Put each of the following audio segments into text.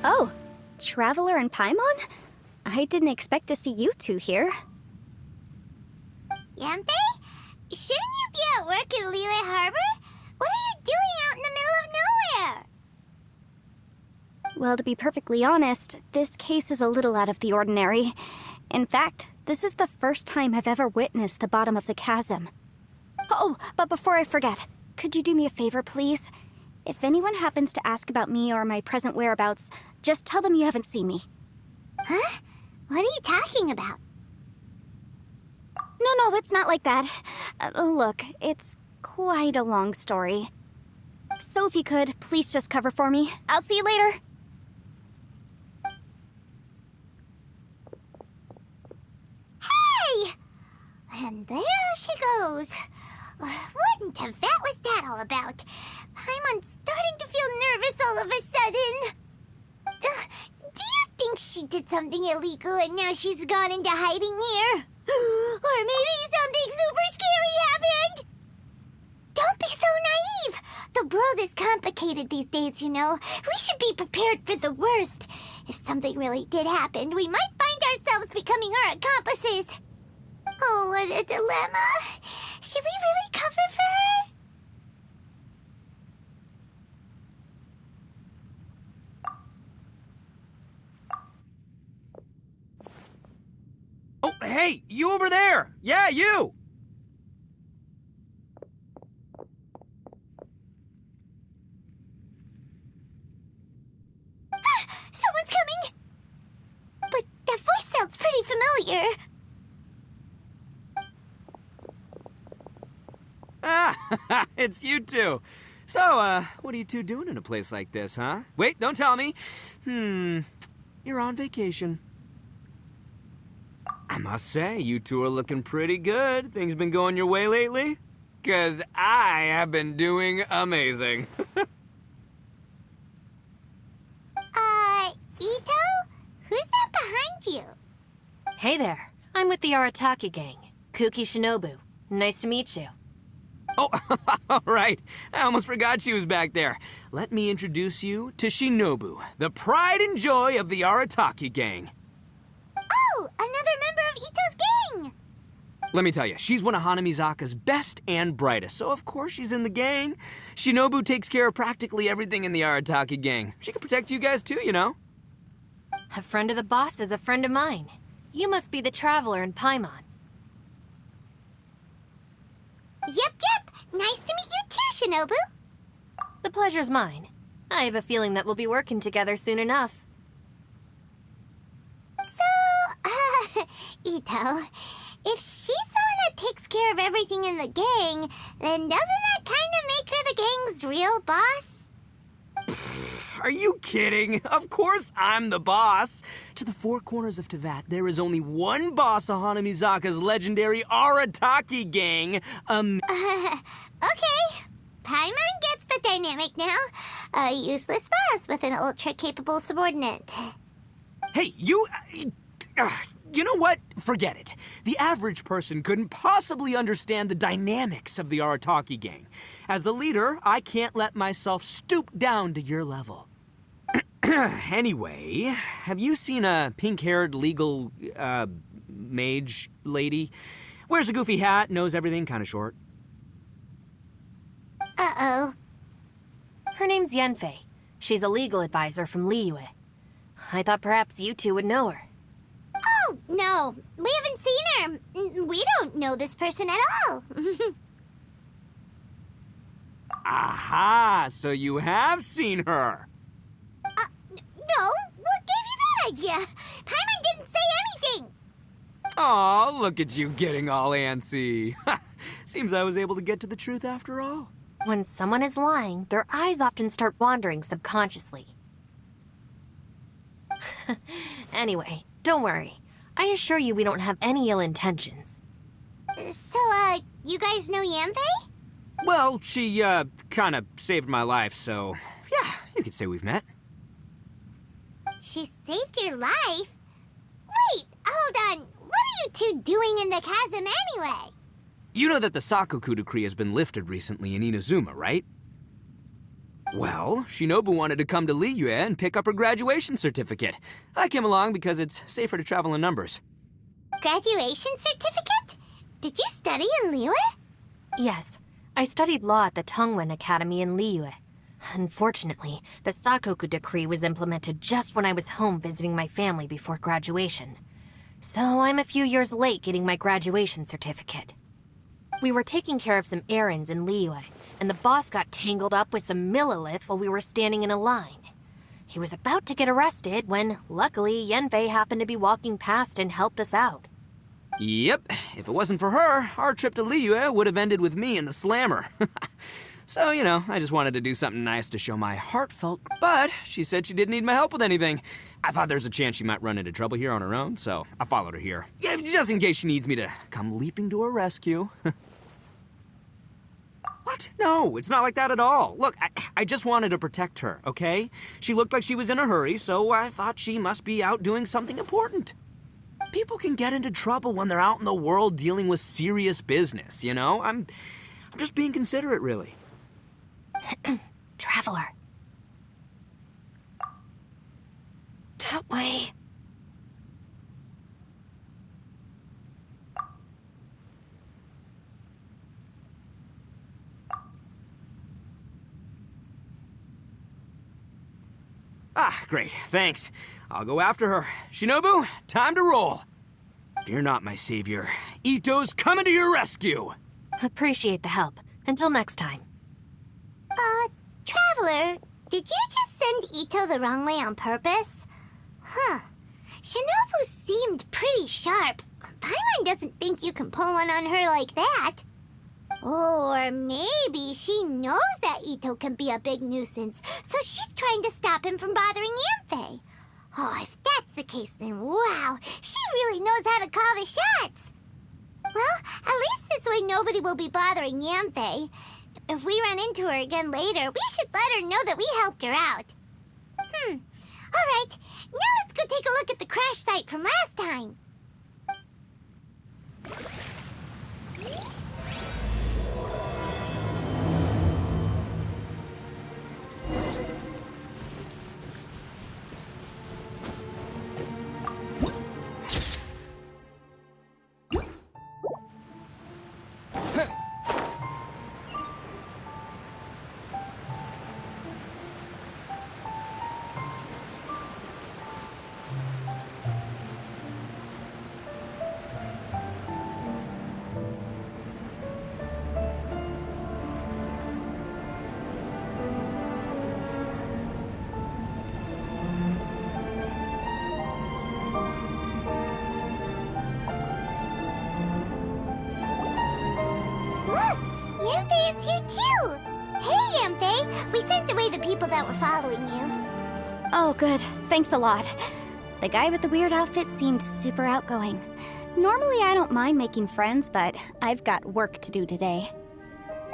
Oh, Traveler and Paimon? I didn't expect to see you two here. Yanfei? Shouldn't you be at work in Liyue Harbor? What are you doing out in the middle of nowhere? Well, to be perfectly honest, this case is a little out of the ordinary. In fact, this is the first time I've ever witnessed the bottom of the chasm. Oh, but before I forget, could you do me a favor, please? If anyone happens to ask about me or my present whereabouts, just tell them you haven't seen me. Huh? What are you talking about? No, it's not like that. Look, it's quite a long story. So if you could, please just cover for me. I'll see you later. Hey! And there she goes. What in Tibet was that all about? I'm starting to feel nervous all of a sudden. Do you think she did something illegal and now she's gone into hiding here? Or maybe something super scary happened? Don't be so naive. The world is complicated these days, you know. We should be prepared for the worst. If something really did happen, we might find ourselves becoming her accomplices. Oh, what a dilemma. Should we really cover for her? Oh, hey, you over there! Yeah, you! Someone's coming! But that voice sounds pretty familiar. Ah, it's you two. So, what are you two doing in a place like this, huh? Wait, don't tell me. You're on vacation. I must say, you two are looking pretty good. Things been going your way lately? 'Cause I have been doing amazing. Ito? Who's that behind you? Hey there. I'm with the Arataki gang. Kuki Shinobu. Nice to meet you. Oh, all right. I almost forgot she was back there. Let me introduce you to Shinobu, the pride and joy of the Arataki gang. Oh, another member of Ito's gang! Let me tell you, she's one of Hanamizaka's best and brightest, so of course she's in the gang. Shinobu takes care of practically everything in the Arataki gang. She can protect you guys too, you know. A friend of the boss is a friend of mine. You must be the Traveler in Paimon. Yep. Nice to meet you too, Shinobu. The pleasure's mine. I have a feeling that we'll be working together soon enough. So, Ito, if she's the one that takes care of everything in the gang, then doesn't that kind of make her the gang's real boss? Are you kidding? Of course I'm the boss. To the four corners of Teyvat, there is only one boss of Hanamizaka's legendary Arataki gang. Okay. Paimon gets the dynamic now. A useless boss with an ultra-capable subordinate. Hey, you know what? Forget it. The average person couldn't possibly understand the dynamics of the Arataki gang. As the leader, I can't let myself stoop down to your level. Anyway, have you seen a pink-haired legal, mage lady? Wears a goofy hat, knows everything, kind of short. Uh-oh. Her name's Yanfei. She's a legal advisor from Liyue. I thought perhaps you two would know her. Oh, no. We haven't seen her. We don't know this person at all. Aha! So you have seen her. No? What gave you that idea? Paimon didn't say anything. Aw, look at you getting all antsy. Seems I was able to get to the truth after all. When someone is lying, their eyes often start wandering subconsciously. Anyway, don't worry. I assure you we don't have any ill intentions. So, you guys know Yanfei? Well, she, kind of saved my life, so yeah, you could say we've met. She saved your life? Wait, hold on. What are you two doing in the chasm anyway? You know that the Sakoku decree has been lifted recently in Inazuma, right? Well, Shinobu wanted to come to Liyue and pick up her graduation certificate. I came along because it's safer to travel in numbers. Graduation certificate? Did you study in Liyue? Yes, I studied law at the Tongwen Academy in Liyue. Unfortunately, the Sakoku decree was implemented just when I was home visiting my family before graduation. So I'm a few years late getting my graduation certificate. We were taking care of some errands in Liyue, and the boss got tangled up with some Millilith while we were standing in a line. He was about to get arrested when, luckily, Yenfei happened to be walking past and helped us out. Yep, if it wasn't for her, our trip to Liyue would have ended with me and the slammer. So, you know, I just wanted to do something nice to show my heartfelt. But she said she didn't need my help with anything. I thought there's a chance she might run into trouble here on her own, so I followed her here. Yeah, just in case she needs me to come leaping to her rescue. What? No, it's not like that at all. Look, I just wanted to protect her, okay? She looked like she was in a hurry, so I thought she must be out doing something important. People can get into trouble when they're out in the world dealing with serious business, you know? I'm just being considerate, really. Traveler. That way. Ah, great, thanks. I'll go after her. Shinobu, time to roll. Fear not, my savior. Ito's coming to your rescue. Appreciate the help. Until next time. Traveler, did you just send Ito the wrong way on purpose? Huh. Shinobu seemed pretty sharp. Paimon doesn't think you can pull one on her like that. Or maybe she knows that Ito can be a big nuisance, so she's trying to stop him from bothering Yanfei. Oh, if that's the case, then wow, she really knows how to call the shots. Well, at least this way nobody will be bothering Yanfei. If we run into her again later, we should let her know that we helped her out. All right, now let's go take a look at the crash site from last time. Yanfei is here too! Hey, Yanfei! We sent away the people that were following you. Oh, good. Thanks a lot. The guy with the weird outfit seemed super outgoing. Normally, I don't mind making friends, but I've got work to do today.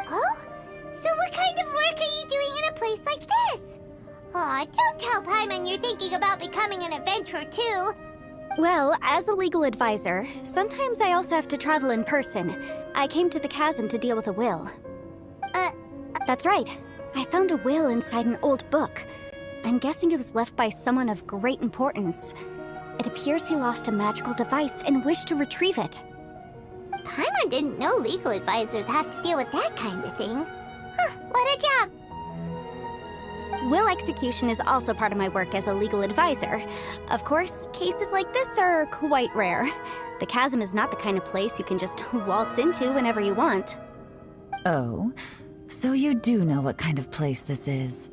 Oh? So what kind of work are you doing in a place like this? Aw, don't tell Paimon you're thinking about becoming an adventurer too. Well, as a legal advisor, sometimes I also have to travel in person. I came to the chasm to deal with a will. That's right. I found a will inside an old book. I'm guessing it was left by someone of great importance. It appears he lost a magical device and wished to retrieve it. Paimon didn't know legal advisors have to deal with that kind of thing. Huh, what a job! Will execution is also part of my work as a legal advisor. Of course, cases like this are quite rare. The chasm is not the kind of place you can just waltz into whenever you want. Oh, so you do know what kind of place this is.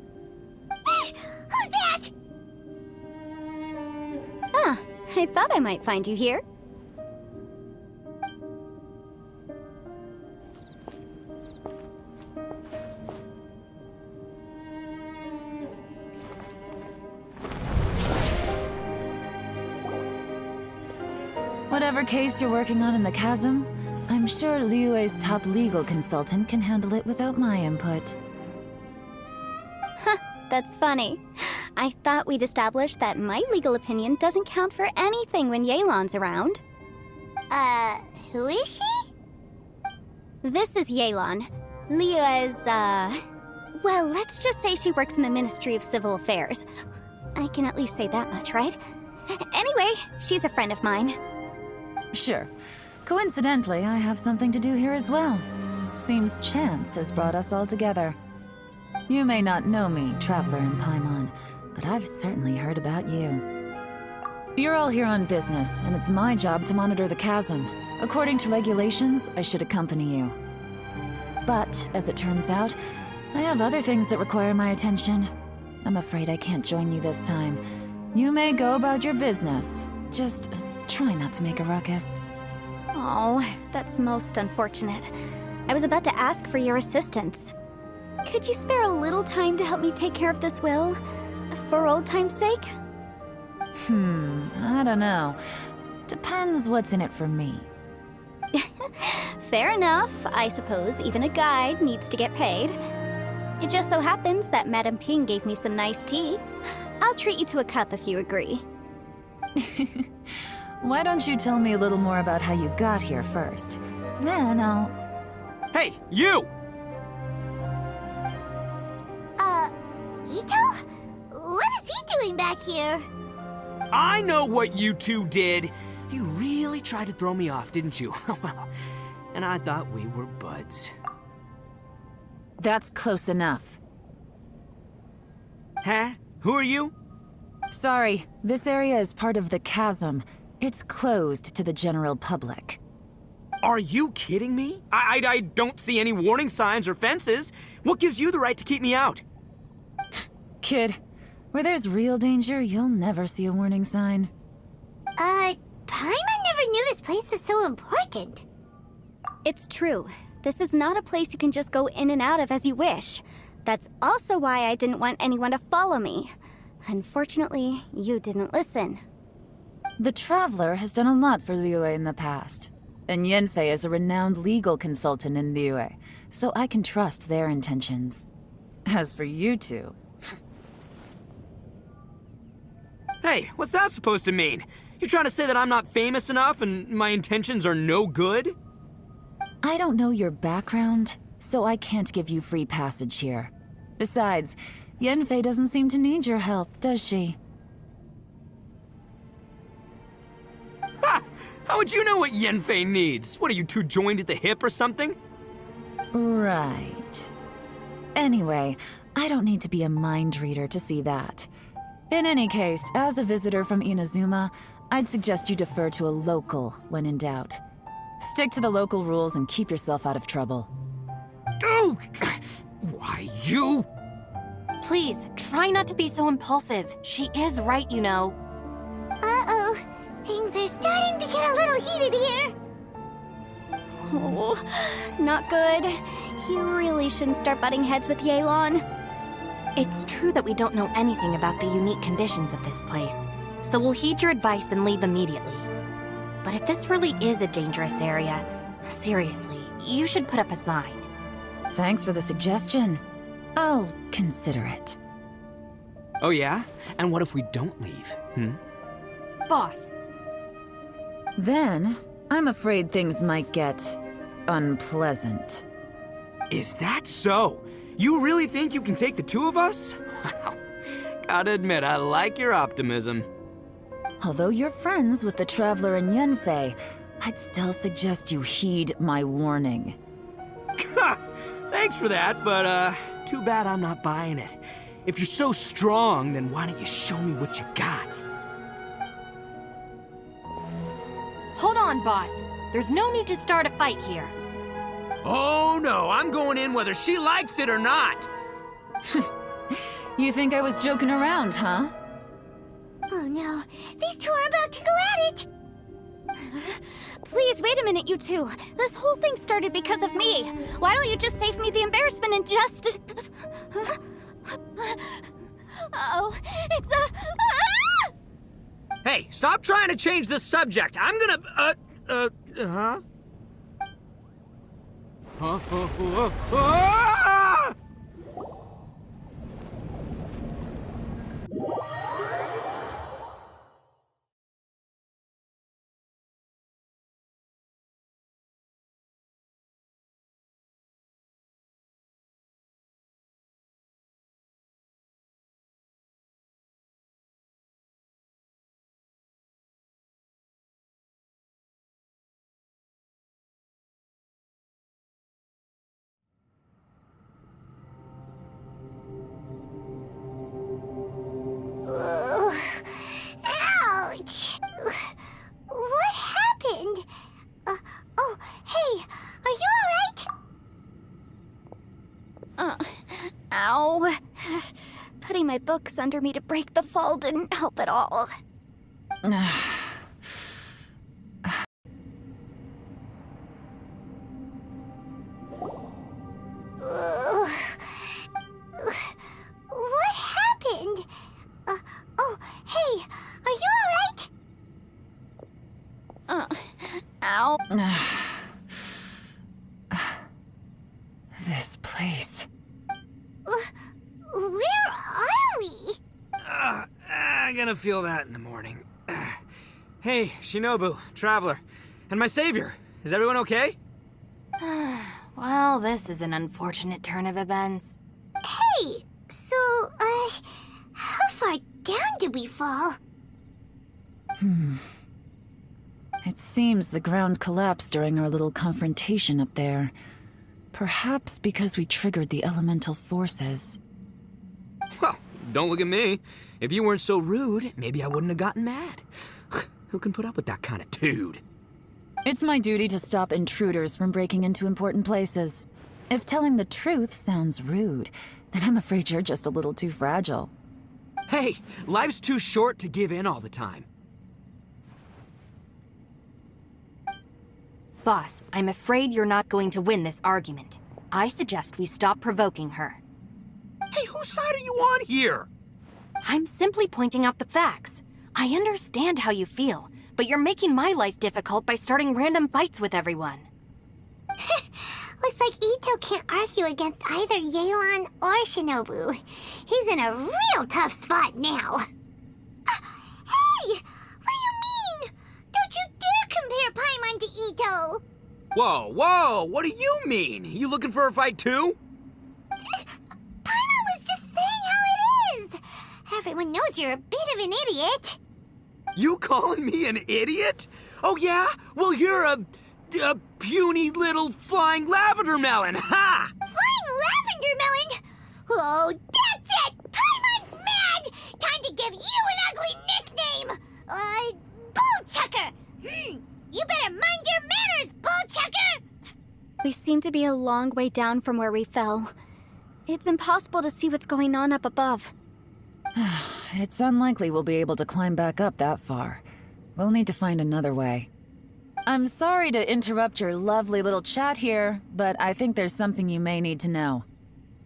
Who's that? Ah, I thought I might find you here. Whatever case you're working on in the chasm, I'm sure Liyue's top legal consultant can handle it without my input. That's funny. I thought we'd established that my legal opinion doesn't count for anything when Yelan's around. Who is she? This is Yelan, Liyue's, Well, let's just say she works in the Ministry of Civil Affairs. I can at least say that much, right? Anyway, she's a friend of mine. Sure. Coincidentally, I have something to do here as well. Seems chance has brought us all together. You may not know me, Traveler in Paimon, but I've certainly heard about you. You're all here on business, and it's my job to monitor the chasm. According to regulations, I should accompany you. But, as it turns out, I have other things that require my attention. I'm afraid I can't join you this time. You may go about your business. Just try not to make a ruckus. Oh, that's most unfortunate. I was about to ask for your assistance. Could you spare a little time to help me take care of this will? For old time's sake? I don't know. Depends what's in it for me. Fair enough. I suppose even a guide needs to get paid. It just so happens that Madame Ping gave me some nice tea. I'll treat you to a cup if you agree. Why don't you tell me a little more about how you got here first? Then I'll... Hey, you! Ito? What is he doing back here? I know what you two did. You really tried to throw me off, didn't you? Well, and I thought we were buds. That's close enough. Huh? Who are you? Sorry, this area is part of the chasm. It's closed to the general public. Are you kidding me? I don't see any warning signs or fences. What gives you the right to keep me out? Kid, where there's real danger, you'll never see a warning sign. Paimon never knew this place was so important. It's true. This is not a place you can just go in and out of as you wish. That's also why I didn't want anyone to follow me. Unfortunately, you didn't listen. The Traveler has done a lot for Liyue in the past. And Yanfei is a renowned legal consultant in Liyue, so I can trust their intentions. As for you two... Hey, what's that supposed to mean? You trying to say that I'm not famous enough and my intentions are no good? I don't know your background, so I can't give you free passage here. Besides, Yanfei doesn't seem to need your help, does she? Ha! How would you know what Yanfei needs? What, are you two joined at the hip or something? Right. Anyway, I don't need to be a mind reader to see that. In any case, as a visitor from Inazuma, I'd suggest you defer to a local when in doubt. Stick to the local rules and keep yourself out of trouble. Oh! Why, you? Please, try not to be so impulsive. She is right, you know. Uh-oh. Things are starting to get a little heated here. Oh, not good. He really shouldn't start butting heads with Yelan. It's true that we don't know anything about the unique conditions of this place, so we'll heed your advice and leave immediately. But if this really is a dangerous area, seriously, you should put up a sign. Thanks for the suggestion. I'll consider it. Oh yeah? And what if we don't leave? Boss, Then, I'm afraid things might get... unpleasant. Is that so? You really think you can take the two of us? Wow. Gotta admit, I like your optimism. Although you're friends with the Traveler and Yanfei, I'd still suggest you heed my warning. Thanks for that, but too bad I'm not buying it. If you're so strong, then why don't you show me what you got? hold on, boss. There's no need to start a fight here. Oh no, I'm going in whether she likes it or not. You think I was joking around, huh? Oh no, these two are about to go at it! Please, wait a minute, you two. This whole thing started because of me. Why don't you just save me the embarrassment and just... Uh-oh, it's a... Ah! Hey, stop trying to change the subject. I'm gonna, huh? Huh? Putting my books under me to break the fall didn't help at all. What happened? Oh, hey, are you alright? Ow. This place. Where are we? I'm gonna feel that in the morning. Hey, Shinobu, Traveler, and my savior. Is everyone okay? Well, this is an unfortunate turn of events. Hey, so, how far down did we fall? It seems the ground collapsed during our little confrontation up there. Perhaps because we triggered the elemental forces. Well, don't look at me. If you weren't so rude, maybe I wouldn't have gotten mad. Who can put up with that kind of dude? It's my duty to stop intruders from breaking into important places. If telling the truth sounds rude, then I'm afraid you're just a little too fragile. Hey, life's too short to give in all the time. Boss, I'm afraid you're not going to win this argument. I suggest we stop provoking her. Hey, whose side are you on here? I'm simply pointing out the facts. I understand how you feel, but you're making my life difficult by starting random fights with everyone. Looks like Ito can't argue against either Yelan or Shinobu. He's in a real tough spot now. Hey! What do you mean? Don't you dare compare Paimon to Ito! Whoa, what do you mean? You looking for a fight too? Paimon was just saying how it is! Everyone knows you're a bit of an idiot. You calling me an idiot? Oh yeah? Well, you're a puny little flying lavender melon, ha! Flying lavender melon? Oh, that's it! Paimon's mad! Time to give you an ugly nickname! Bullchucker! You better mind your manners, Bullchucker! We seem to be a long way down from where we fell. It's impossible to see what's going on up above. It's unlikely we'll be able to climb back up that far. We'll need to find another way. I'm sorry to interrupt your lovely little chat here, but I think there's something you may need to know.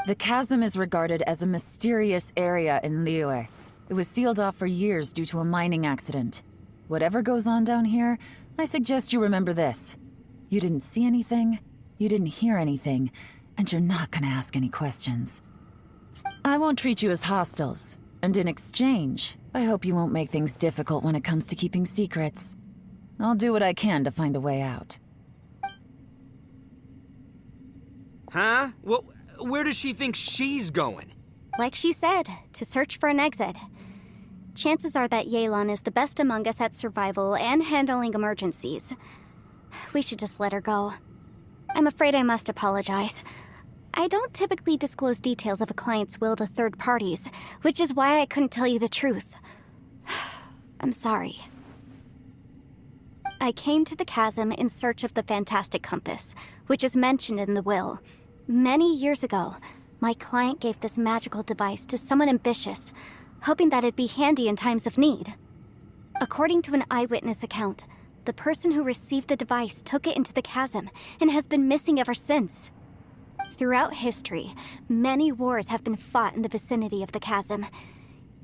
The chasm is regarded as a mysterious area in Liyue. It was sealed off for years due to a mining accident. Whatever goes on down here, I suggest you remember this. You didn't see anything, you didn't hear anything, and you're not gonna ask any questions. I won't treat you as hostiles, and in exchange, I hope you won't make things difficult when it comes to keeping secrets. I'll do what I can to find a way out. Huh? Well, where does she think she's going? Like she said, to search for an exit. Chances are that Yelan is the best among us at survival and handling emergencies. We should just let her go. I'm afraid I must apologize. I don't typically disclose details of a client's will to third parties, which is why I couldn't tell you the truth. I'm sorry. I came to the chasm in search of the fantastic compass, which is mentioned in the will. Many years ago, my client gave this magical device to someone ambitious, hoping that it'd be handy in times of need. According to an eyewitness account, the person who received the device took it into the chasm and has been missing ever since. Throughout history, many wars have been fought in the vicinity of the chasm.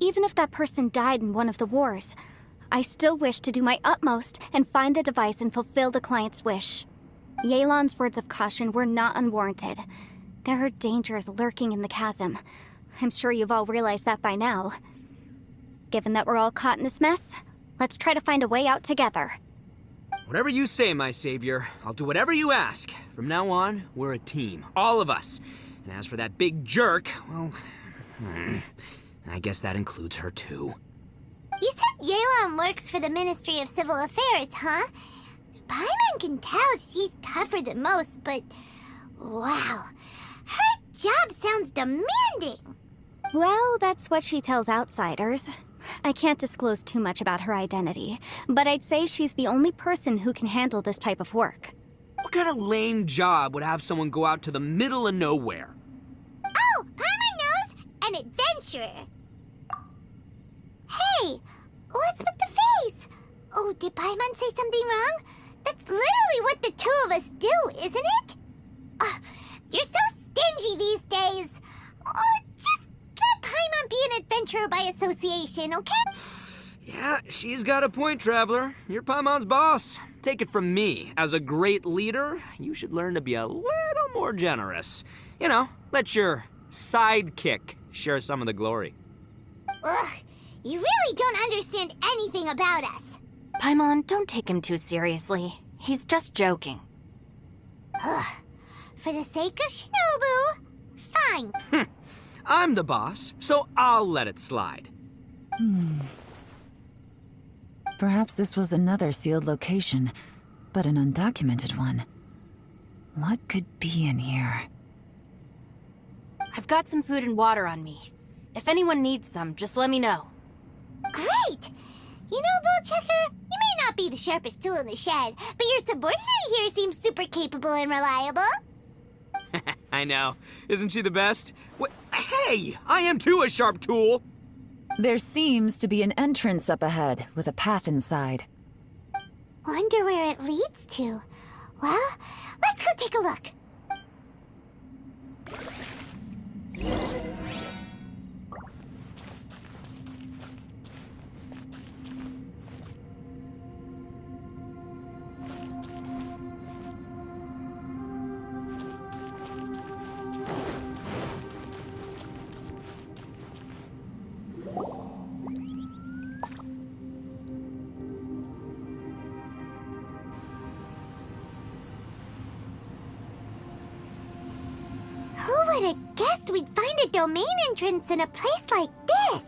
Even if that person died in one of the wars, I still wish to do my utmost and find the device and fulfill the client's wish. Yelan's words of caution were not unwarranted. There are dangers lurking in the chasm. I'm sure you've all realized that by now. Given that we're all caught in this mess, let's try to find a way out together. Whatever you say, my savior, I'll do whatever you ask. From now on, we're a team, all of us. And as for that big jerk, well, I guess that includes her too. You said Yelan works for the Ministry of Civil Affairs, huh? Paimon can tell she's tougher than most, but wow, her job sounds demanding. Well, that's what she tells outsiders. I can't disclose too much about her identity, but I'd say she's the only person who can handle this type of work. What kind of lame job would have someone go out to the middle of nowhere? Oh, Paimon knows! An adventure! adventurer. Hey, what's with the face? Oh, did Paimon say something wrong? That's literally what the two of us do, isn't it? You're so stingy these days. Oh, just let Paimon be an adventurer by association, okay? Yeah, she's got a point, Traveler. You're Paimon's boss. Take it from me. As a great leader, you should learn to be a little more generous. You know, let your sidekick share some of the glory. Ugh, you really don't understand anything about us. Paimon, don't take him too seriously. He's just joking. For the sake of Shinobu, fine. I'm the boss, so I'll let it slide. Perhaps this was another sealed location, but an undocumented one. What could be in here? I've got some food and water on me. If anyone needs some, just let me know. Great! You know, Bullchecker, you may not be the sharpest tool in the shed, but your subordinate here seems super capable and reliable. I know. Isn't she the best? Hey, I am too a sharp tool. There seems to be an entrance up ahead, with a path inside. Wonder where it leads to. Well, let's go take a look. Who would have guessed we'd find a domain entrance in a place like this?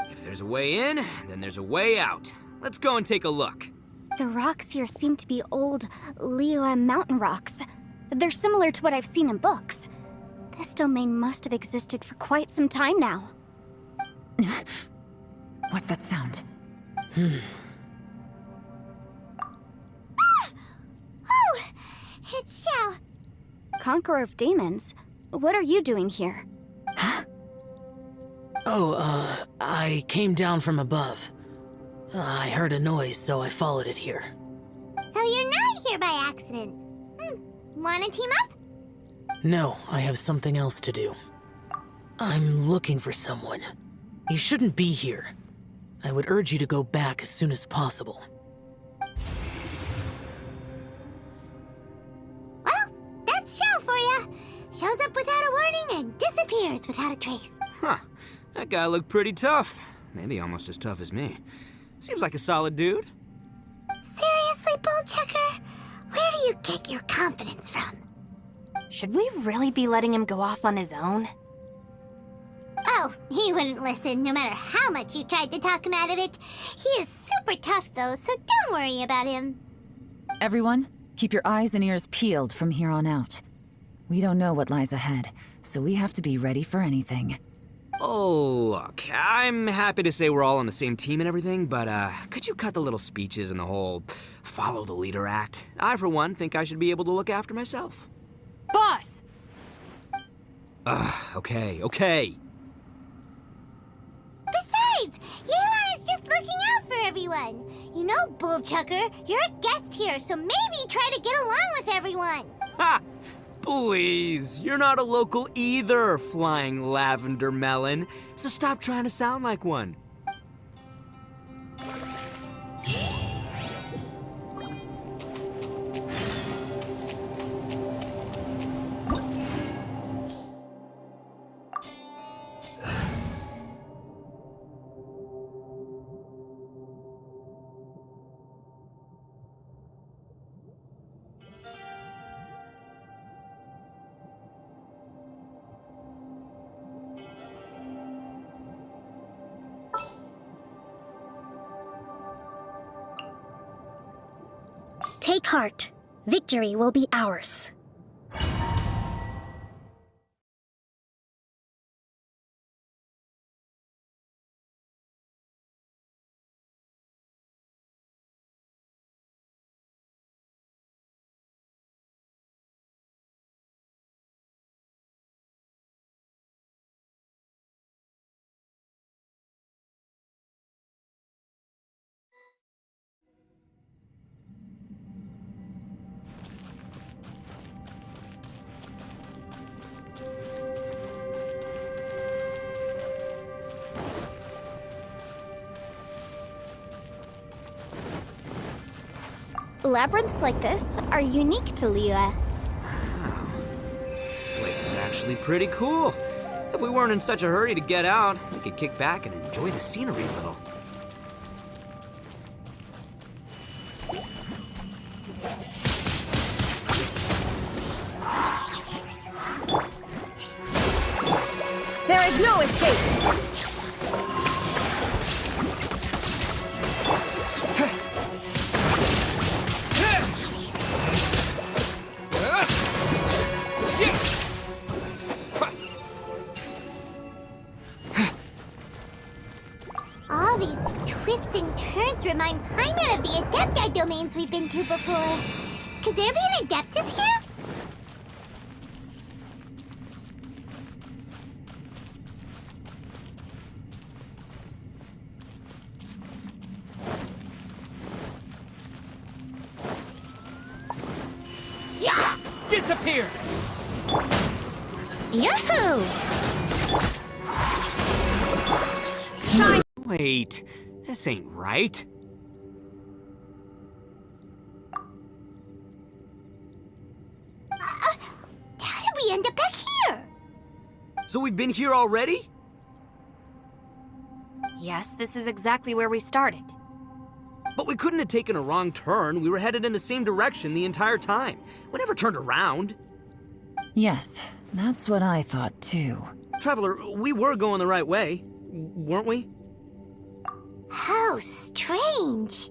If there's a way in, then there's a way out. Let's go and take a look. The rocks here seem to be old Liyue mountain rocks. They're similar to what I've seen in books. This domain must have existed for quite some time now. What's that sound? Oh, it's Xiao. Conqueror of Demons? What are you doing here? I came down from above. I heard a noise, so I followed it here. So you're not here by accident. Wanna team up? No, I have something else to do. I'm looking for someone. You shouldn't be here. I would urge you to go back as soon as possible. Well, that's Xiao for ya. Shows up without a warning and disappears without a trace. Huh. That guy looked pretty tough. Maybe almost as tough as me. Seems like a solid dude. Seriously, Bullchecker? Where do you get your confidence from? Should we really be letting him go off on his own? Oh, he wouldn't listen no matter how much you tried to talk him out of it. He is super tough though, so don't worry about him. Everyone, keep your eyes and ears peeled from here on out. We don't know what lies ahead, so we have to be ready for anything. Oh, look, I'm happy to say we're all on the same team and everything, but could you cut the little speeches and the whole follow the leader act? I, for one, think I should be able to look after myself. Boss! Okay. Besides, Yelan is just looking out for everyone. You know, Bullchucker, you're a guest here, so maybe try to get along with everyone. Ha! Please, you're not a local either, flying lavender melon, so stop trying to sound like one. Take heart. Victory will be ours. Labyrinths like this are unique to Liyue. This place is actually pretty cool. If we weren't in such a hurry to get out, we could kick back and enjoy the scenery a little. There is no escape! All these twists and turns remind Paimon of the Adepti domains we've been to before. Could there be an Adeptus here? Disappear! Yahoo! Wait, this ain't right. How did we end up back here? So we've been here already? Yes, this is exactly where we started. But we couldn't have taken a wrong turn. We were headed in the same direction the entire time. We never turned around. Yes, that's what I thought too. Traveler, we were going the right way, weren't we? How strange.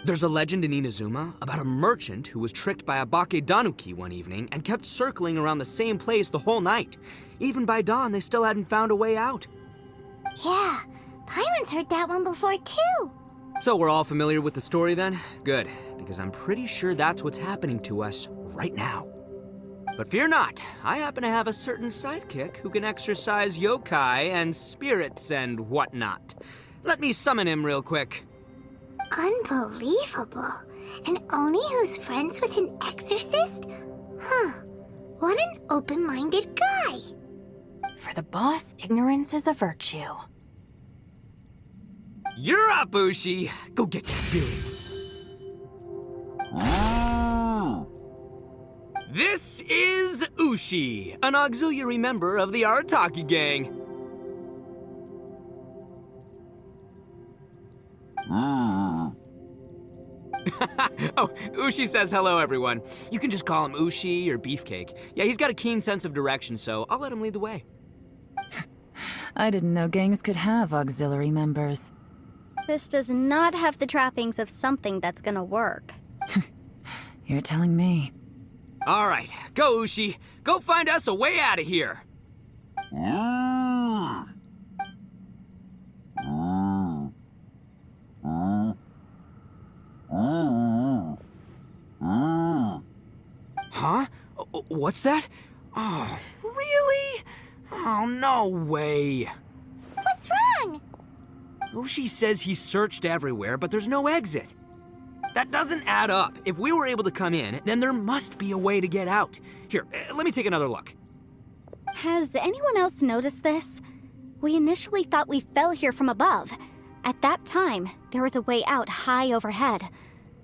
There's a legend in Inazuma about a merchant who was tricked by a Bakedanuki one evening and kept circling around the same place the whole night. Even by dawn, they still hadn't found a way out. Yeah, Paimon's heard that one before too. So we're all familiar with the story then? Good, because I'm pretty sure that's what's happening to us right now. But fear not, I happen to have a certain sidekick who can exercise yokai and spirits and whatnot. Let me summon him real quick. Unbelievable. And Oni who's friends with an exorcist? Huh. What an open-minded guy. For the boss, ignorance is a virtue. You're up, Ushi! Go get your spirit. This is Ushi, an auxiliary member of the Arataki gang. Oh, Ushi says hello, everyone. You can just call him Ushi or Beefcake. Yeah, he's got a keen sense of direction, so I'll let him lead the way. I didn't know gangs could have auxiliary members. This does not have the trappings of something that's gonna work. You're telling me. All right, go, Ushi. Go find us a way out of here. Huh? What's that? Oh, really? Oh, no way. What's wrong? Ushi says he searched everywhere, but there's no exit. That doesn't add up. If we were able to come in, then there must be a way to get out. Here, let me take another look. Has anyone else noticed this? We initially thought we fell here from above. At that time, there was a way out high overhead.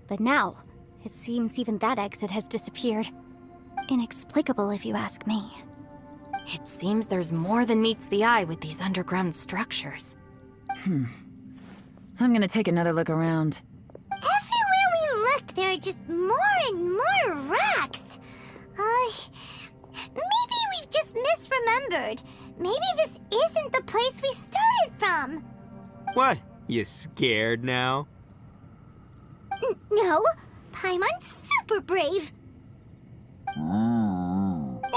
But now, it seems even that exit has disappeared. Inexplicable, if you ask me. It seems there's more than meets the eye with these underground structures. I'm gonna take another look around. Everywhere we look, there are just more and more rocks. Maybe we've just misremembered. Maybe this isn't the place we started from. What? You scared now? No, Paimon's super brave.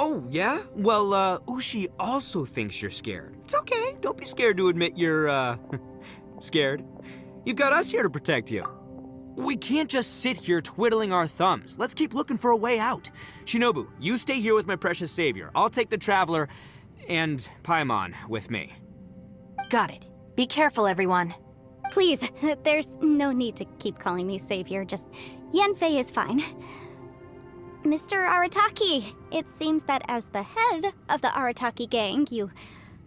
Oh, yeah? Well, Ushi also thinks you're scared. It's okay. Don't be scared to admit you're, scared. You've got us here to protect you. We can't just sit here twiddling our thumbs. Let's keep looking for a way out. Shinobu, you stay here with my precious savior. I'll take the Traveler and Paimon with me. Got it. Be careful, everyone. Please, there's no need to keep calling me savior. Just Yanfei is fine. Mr. Arataki, it seems that as the head of the Arataki gang, you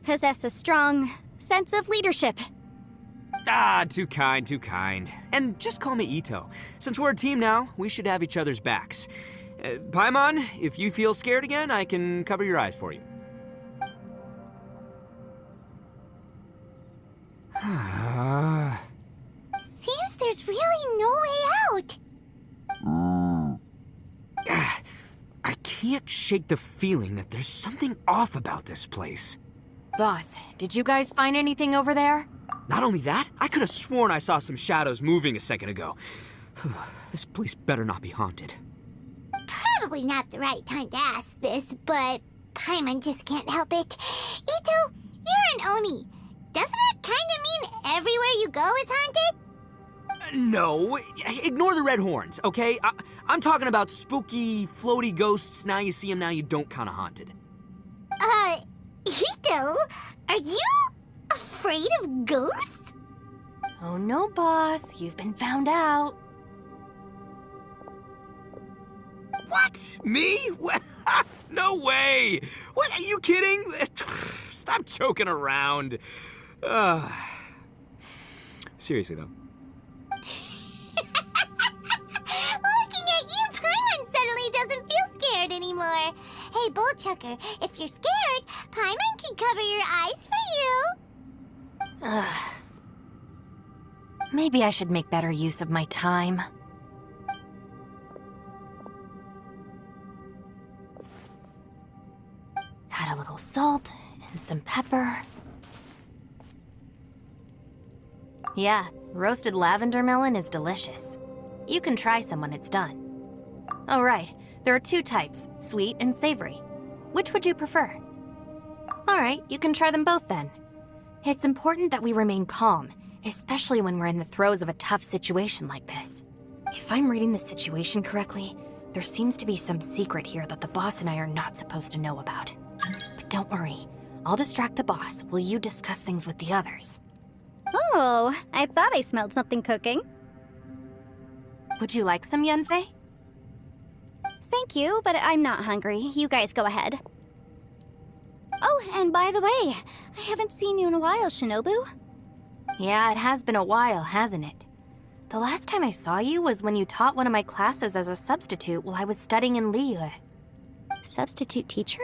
possess a strong sense of leadership. Ah, too kind, too kind. And just call me Ito. Since we're a team now, we should have each other's backs. Paimon, if you feel scared again, I can cover your eyes for you. Seems there's really no way out. I can't shake the feeling that there's something off about this place. Boss, did you guys find anything over there? Not only that, I could have sworn I saw some shadows moving a second ago. This place better not be haunted. Probably not the right time to ask this, but Paimon just can't help it. Ito, you're an Oni. Doesn't it kind of mean everywhere you go is haunted? No, ignore the red horns, okay? I'm talking about spooky, floaty ghosts. Now you see them, now you don't kind of haunted. Ito, are you afraid of ghosts? Oh no, boss. You've been found out. What? Me? No way! What, are you kidding? Stop joking around. Seriously, though. Looking at you, Paimon suddenly doesn't feel scared anymore. Hey, Bullchucker, if you're scared, Paimon can cover your eyes for you. Maybe I should make better use of my time. Add a little salt and some pepper. Yeah, roasted lavender melon is delicious. You can try some when it's done. Oh right, there are two types, sweet and savory. Which would you prefer? Alright, you can try them both then. It's important that we remain calm, especially when we're in the throes of a tough situation like this. If I'm reading the situation correctly, there seems to be some secret here that the boss and I are not supposed to know about. But don't worry, I'll distract the boss while you discuss things with the others. Oh, I thought I smelled something cooking. Would you like some, Yanfei? Thank you, but I'm not hungry. You guys go ahead. Oh, and by the way, I haven't seen you in a while, Shinobu. Yeah, it has been a while, hasn't it? The last time I saw you was when you taught one of my classes as a substitute while I was studying in Liyue. Substitute teacher?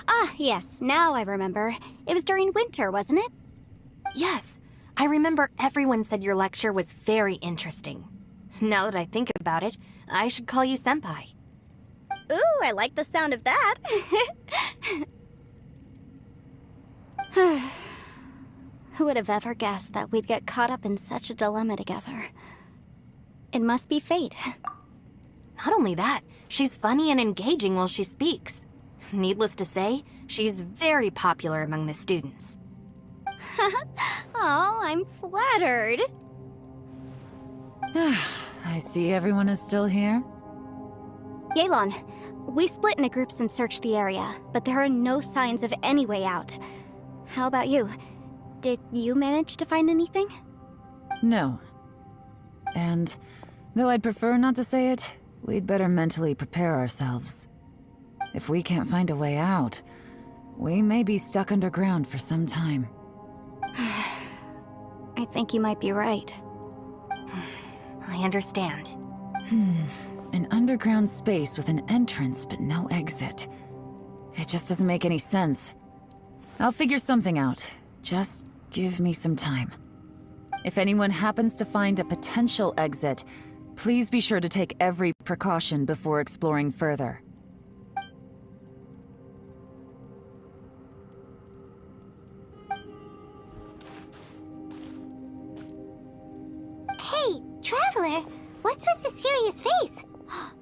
Ah, yes, now I remember. It was during winter, wasn't it? Yes, I remember everyone said your lecture was very interesting. Now that I think about it, I should call you Senpai. Ooh, I like the sound of that. Who would have ever guessed that we'd get caught up in such a dilemma together? It must be fate. Not only that, she's funny and engaging while she speaks. Needless to say, she's very popular among the students. Oh, I'm flattered. I see everyone is still here. Yelan, we split into groups and searched the area, but there are no signs of any way out. How about you? Did you manage to find anything? No. And, though I'd prefer not to say it, we'd better mentally prepare ourselves. If we can't find a way out, we may be stuck underground for some time. I think you might be right. I understand. An underground space with an entrance but no exit. It just doesn't make any sense. I'll figure something out. Just give me some time. If anyone happens to find a potential exit, please be sure to take every precaution before exploring further. Hey, Traveler, what's with the serious face?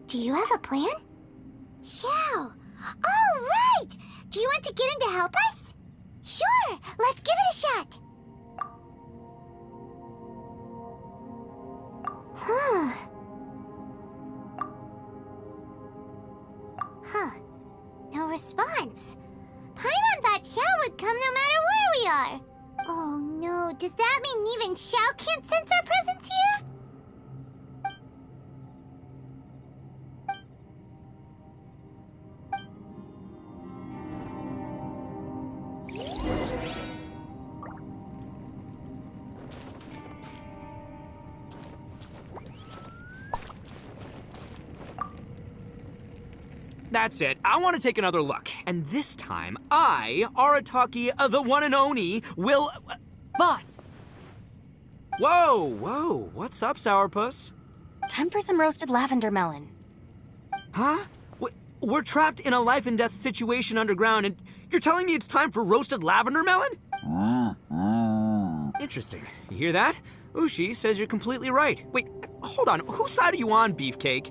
Do you have a plan? Yeah. Oh, right! Do you want to get in to help us? Sure, let's give it a shot. Huh. No response. Paimon thought Xiao would come no matter where we are. Oh no, does that mean even Xiao can't sense our presence here? That's it. I want to take another look. And this time, I, Arataki, the one and only, will... Boss, Whoa. What's up, Sourpuss? time for some roasted lavender melon. Huh? We're trapped in a life and death situation underground, and you're telling me it's time for roasted lavender melon? Interesting. You hear that? Ushi says you're completely right. Wait, hold on. Whose side are you on, Beefcake?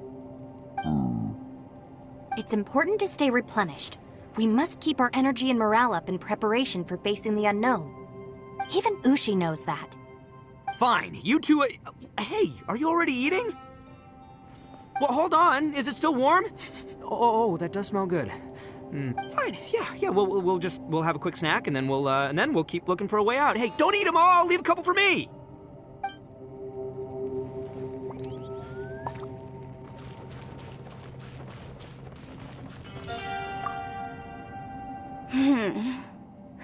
It's important to stay replenished. We must keep our energy and morale up in preparation for facing the unknown. Even Ushi knows that. Fine. You two... hey, are you already eating? Well, hold on. Is it still warm? Oh, that does smell good. Fine. Yeah. We'll have a quick snack, and then we'll keep looking for a way out. Hey, don't eat them all. Leave a couple for me.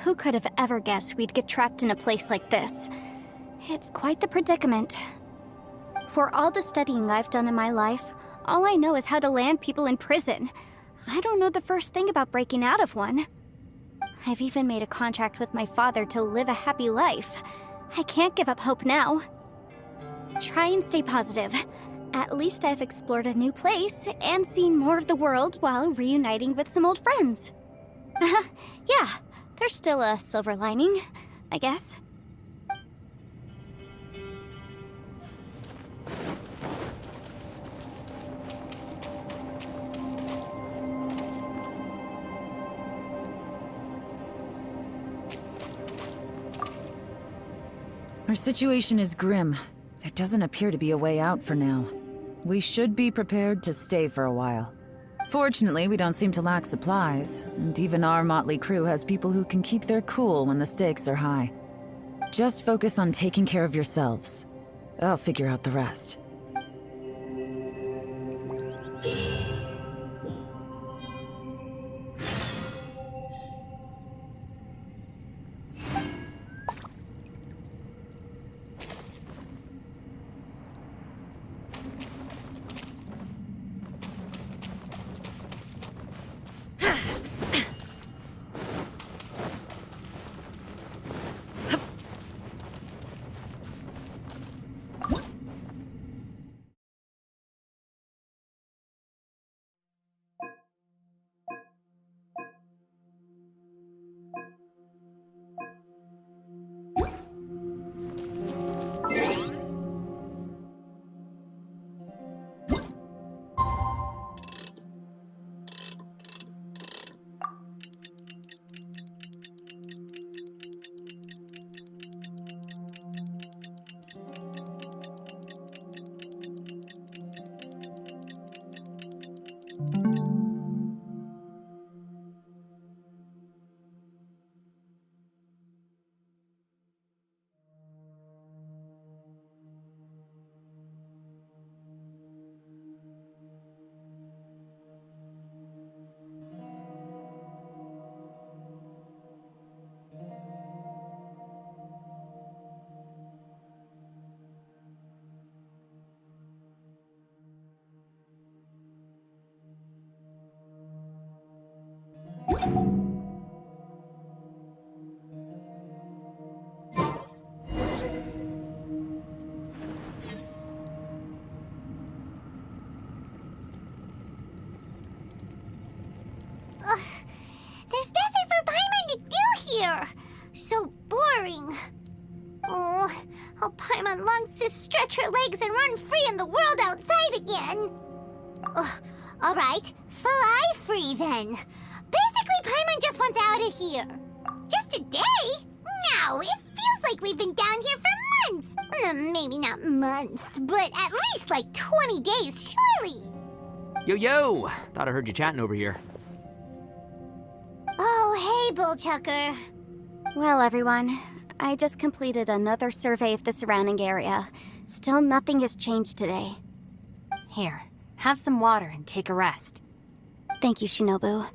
Who could have ever guessed we'd get trapped in a place like this? It's quite the predicament. For all the studying I've done in my life, all I know is how to land people in prison. I don't know the first thing about breaking out of one. I've even made a contract with my father to live a happy life. I can't give up hope now. Try and stay positive. At least I've explored a new place and seen more of the world while reuniting with some old friends. Yeah, there's still a silver lining, I guess. Our situation is grim. There doesn't appear to be a way out for now. We should be prepared to stay for a while. Fortunately, we don't seem to lack supplies, and even our motley crew has people who can keep their cool when the stakes are high. Just focus on taking care of yourselves. I'll figure out the rest. There's nothing for Paimon to do here. So boring. Oh, how Paimon longs to stretch her legs and run free in the world outside again. All right, fly free then. Basically, Paimon just wants out of here. Just a day? No, it feels like we've been down here for months. Maybe not months, but at least like 20 days, surely. Yo! Thought I heard you chatting over here. Oh, hey, Bullchucker. Well, everyone, I just completed another survey of the surrounding area. Still nothing has changed today. Here, have some water and take a rest. Thank you, Shinobu.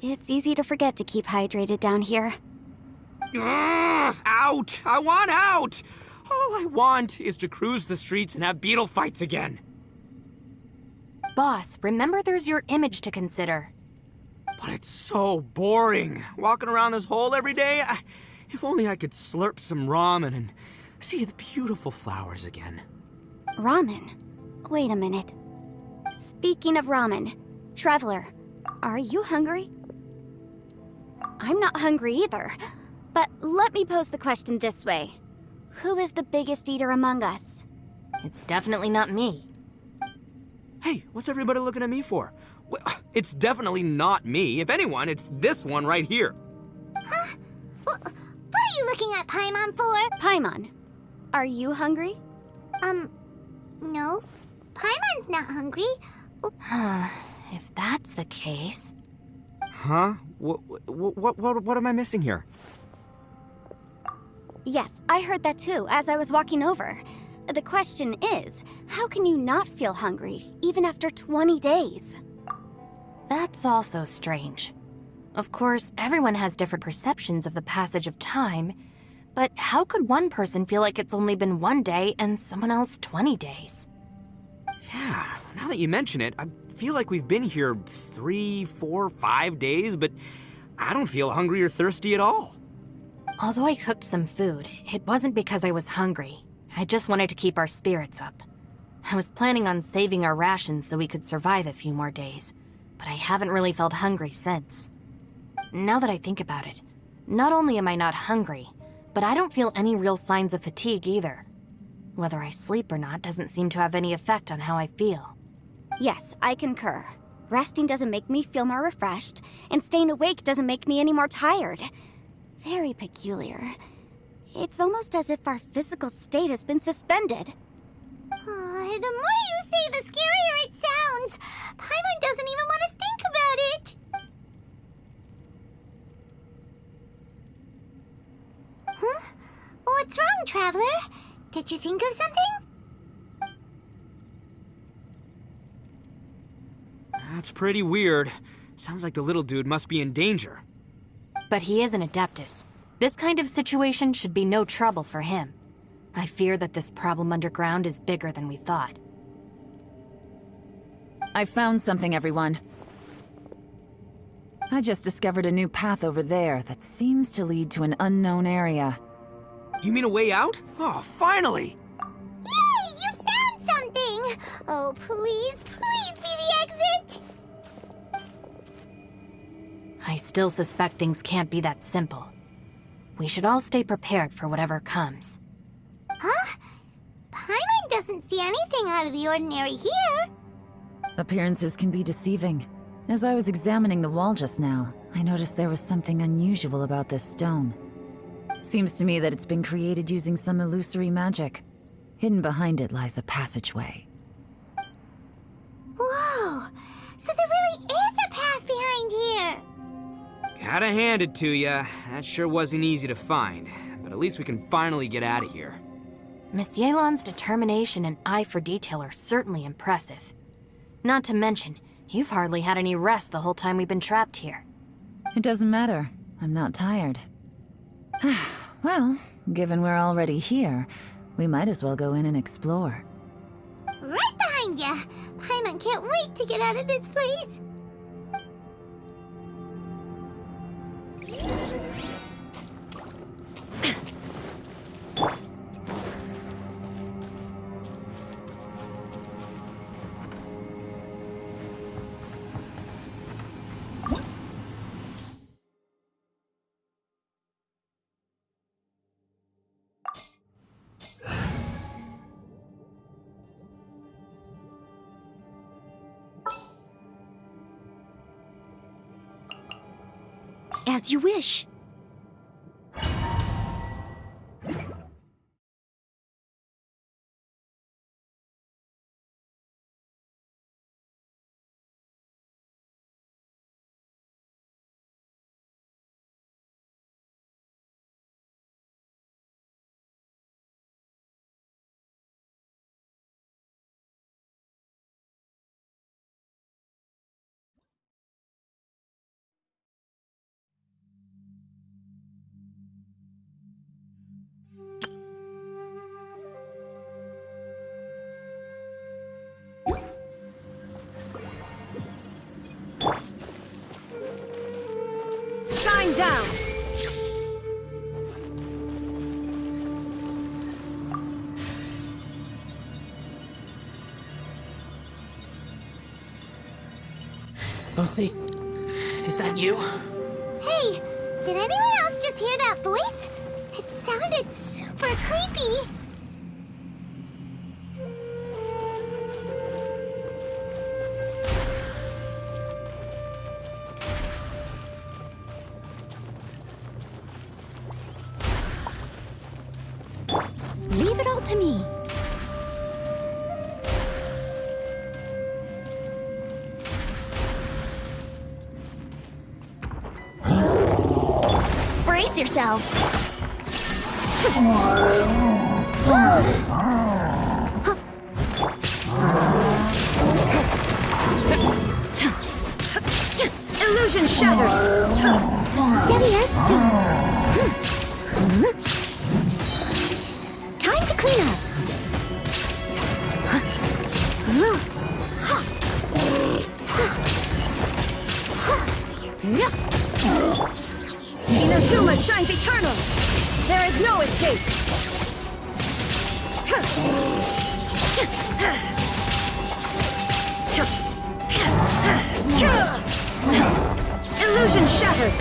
It's easy to forget to keep hydrated down here. Out! I want out! All I want is to cruise the streets and have beetle fights again. boss, remember there's your image to consider. But it's so boring, walking around this hole every day. If only I could slurp some ramen and see the beautiful flowers again. Ramen? Wait a minute. Speaking of ramen, Traveler, are you hungry? I'm not hungry either. But let me pose the question this way. Who is the biggest eater among us? It's definitely not me. Hey, what's everybody looking at me for? Well, it's definitely not me. If anyone, it's this one right here. Huh? What are you looking at Paimon for? Paimon, are you hungry? No. Paimon's not hungry. If that's the case... Huh? What am I missing here? Yes, I heard that too, as I was walking over. The question is, how can you not feel hungry, even after 20 days? That's also strange. Of course, everyone has different perceptions of the passage of time, but how could one person feel like it's only been 1 day and someone else 20 days? Yeah, now that you mention it, I feel like we've been here 3, 4, 5 days, but I don't feel hungry or thirsty at all. Although I cooked some food, it wasn't because I was hungry. I just wanted to keep our spirits up. I was planning on saving our rations so we could survive a few more days, but I haven't really felt hungry since. Now that I think about it, not only am I not hungry, but I don't feel any real signs of fatigue either. Whether I sleep or not doesn't seem to have any effect on how I feel. Yes, I concur. Resting doesn't make me feel more refreshed, and staying awake doesn't make me any more tired. Very peculiar. It's almost as if our physical state has been suspended. The more you say, the scarier it sounds. Paimon doesn't even want to think about it. Huh? What's wrong, Traveler? Did you think of something? That's pretty weird. Sounds like the little dude must be in danger. But he is an Adeptus. This kind of situation should be no trouble for him. I fear that this problem underground is bigger than we thought. I found something, everyone. I just discovered a new path over there that seems to lead to an unknown area. You mean a way out? Oh, finally! Yay! You found something! Oh, please, please be the exit! I still suspect things can't be that simple. We should all stay prepared for whatever comes. Huh? Paimon doesn't see anything out of the ordinary here. Appearances can be deceiving. As I was examining the wall just now, I noticed there was something unusual about this stone. Seems to me that it's been created using some illusory magic. Hidden behind it lies a passageway. Whoa! So there really is a path behind here! Gotta hand it to ya. That sure wasn't easy to find. But at least we can finally get out of here. Miss Yelan's determination and eye for detail are certainly impressive. Not to mention, you've hardly had any rest the whole time we've been trapped here. It doesn't matter. I'm not tired. Well, given we're already here, we might as well go in and explore. Right behind ya! Paimon can't wait to get out of this place! As you wish. Lucy, is that you? Hey, did anyone else just hear that voice? It sounded super creepy. Leave it all to me. Brace yourself. Illusion shattered. Steady as stone. Time to clean up. Inazuma shines eternal. There is no escape. Illusion shattered.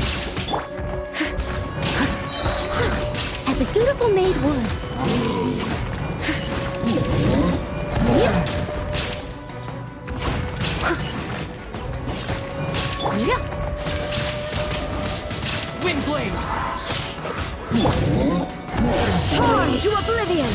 As a dutiful maid would. Windblade! Torn to oblivion.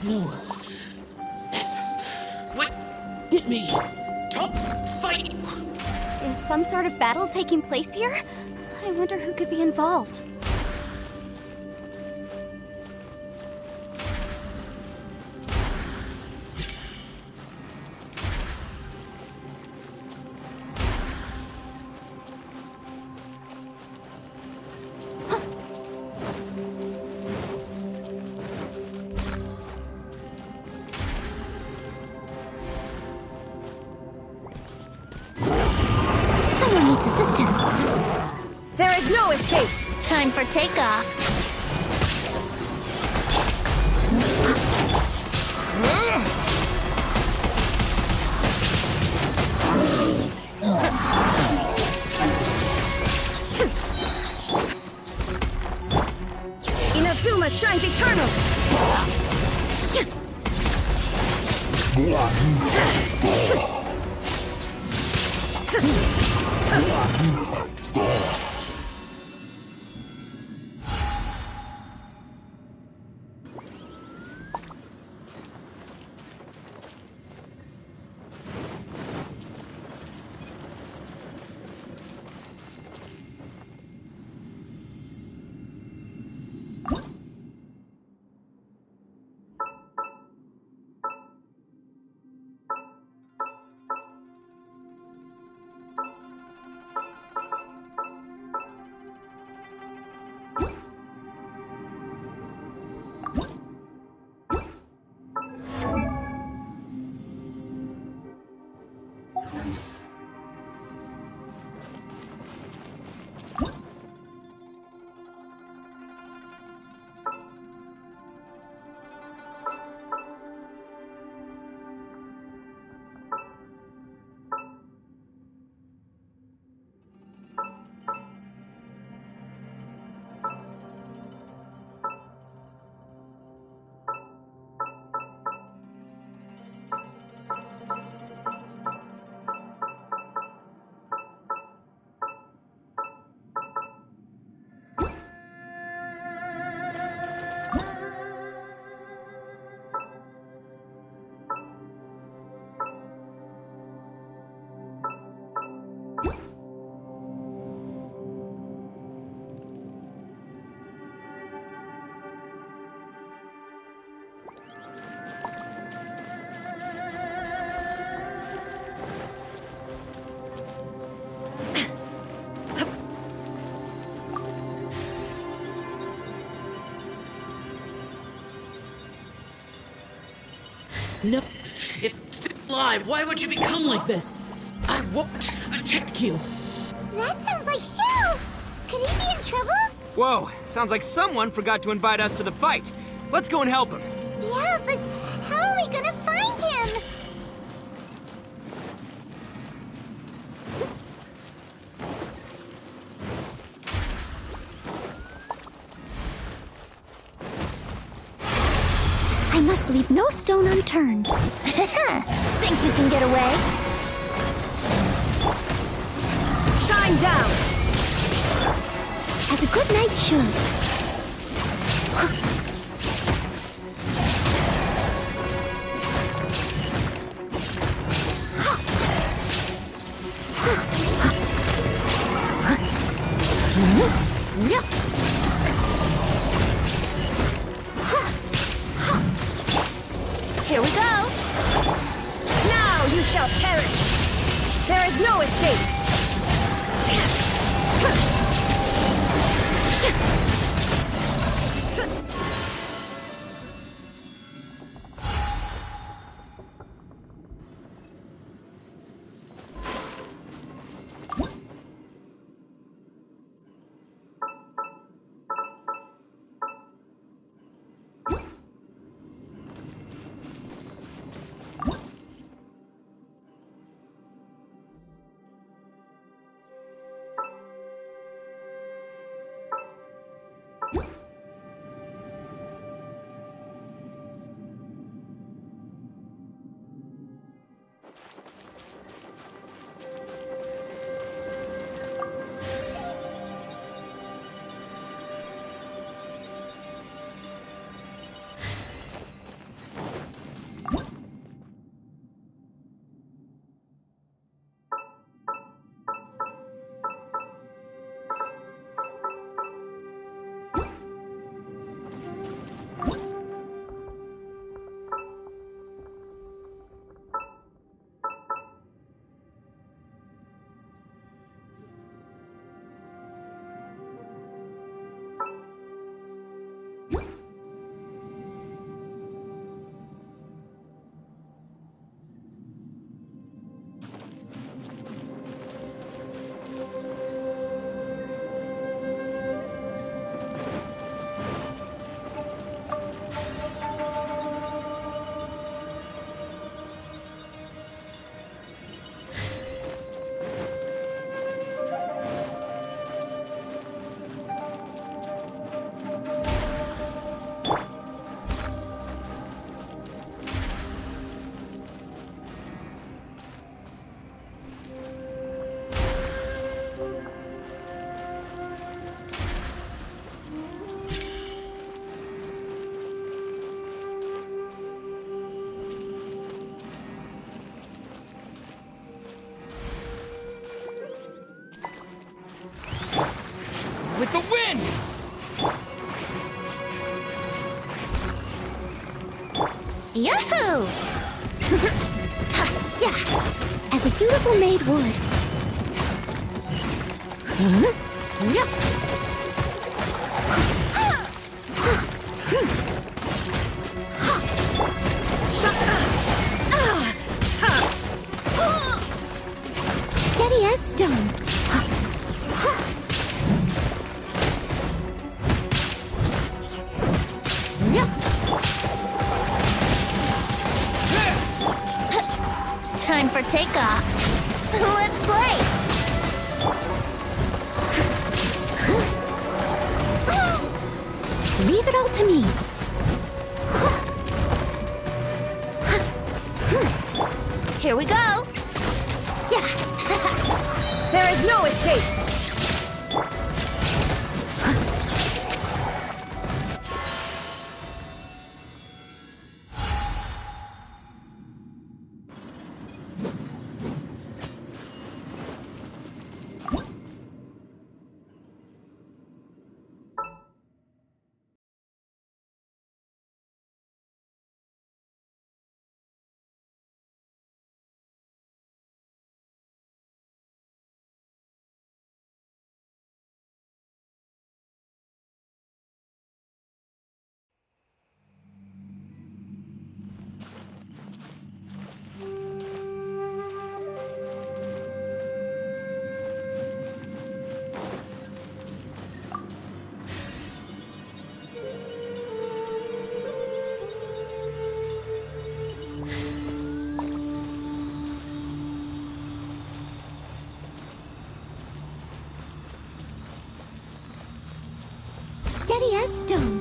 No. What? Get me! Top fight! Is some sort of battle taking place here? I wonder who could be involved. Someone needs assistance. There is no escape. Time for takeoff. Inazuma shines eternal. No, it's still alive. Why would you become like this? I won't attack you. That sounds like Shell! Could he be in trouble? Whoa, sounds like someone forgot to invite us to the fight. Let's go and help him. Yeah, but how are we gonna find him? I must leave no stone unturned. Think you can get away? Shine down! As a good knight should. Here we go! Now you shall perish! There is no escape! With the wind! Yahoo! Ha, yeah, as a dutiful maid would. Huh? Yep. Steady as stone. Yep. Time for takeoff. Let's play. Leave it all to me. Here we go. Yeah. There is no escape. Inez stone.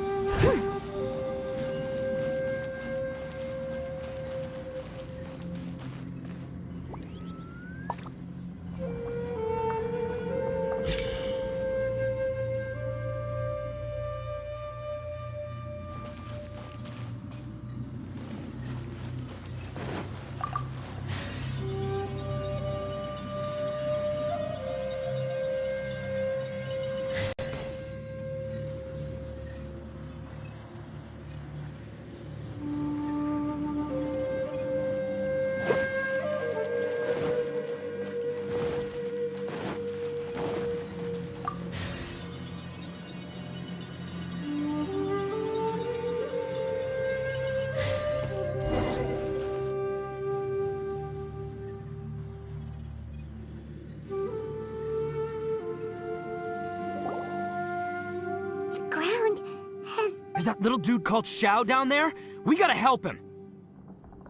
The ground has... Is that little dude called Xiao down there? We gotta help him.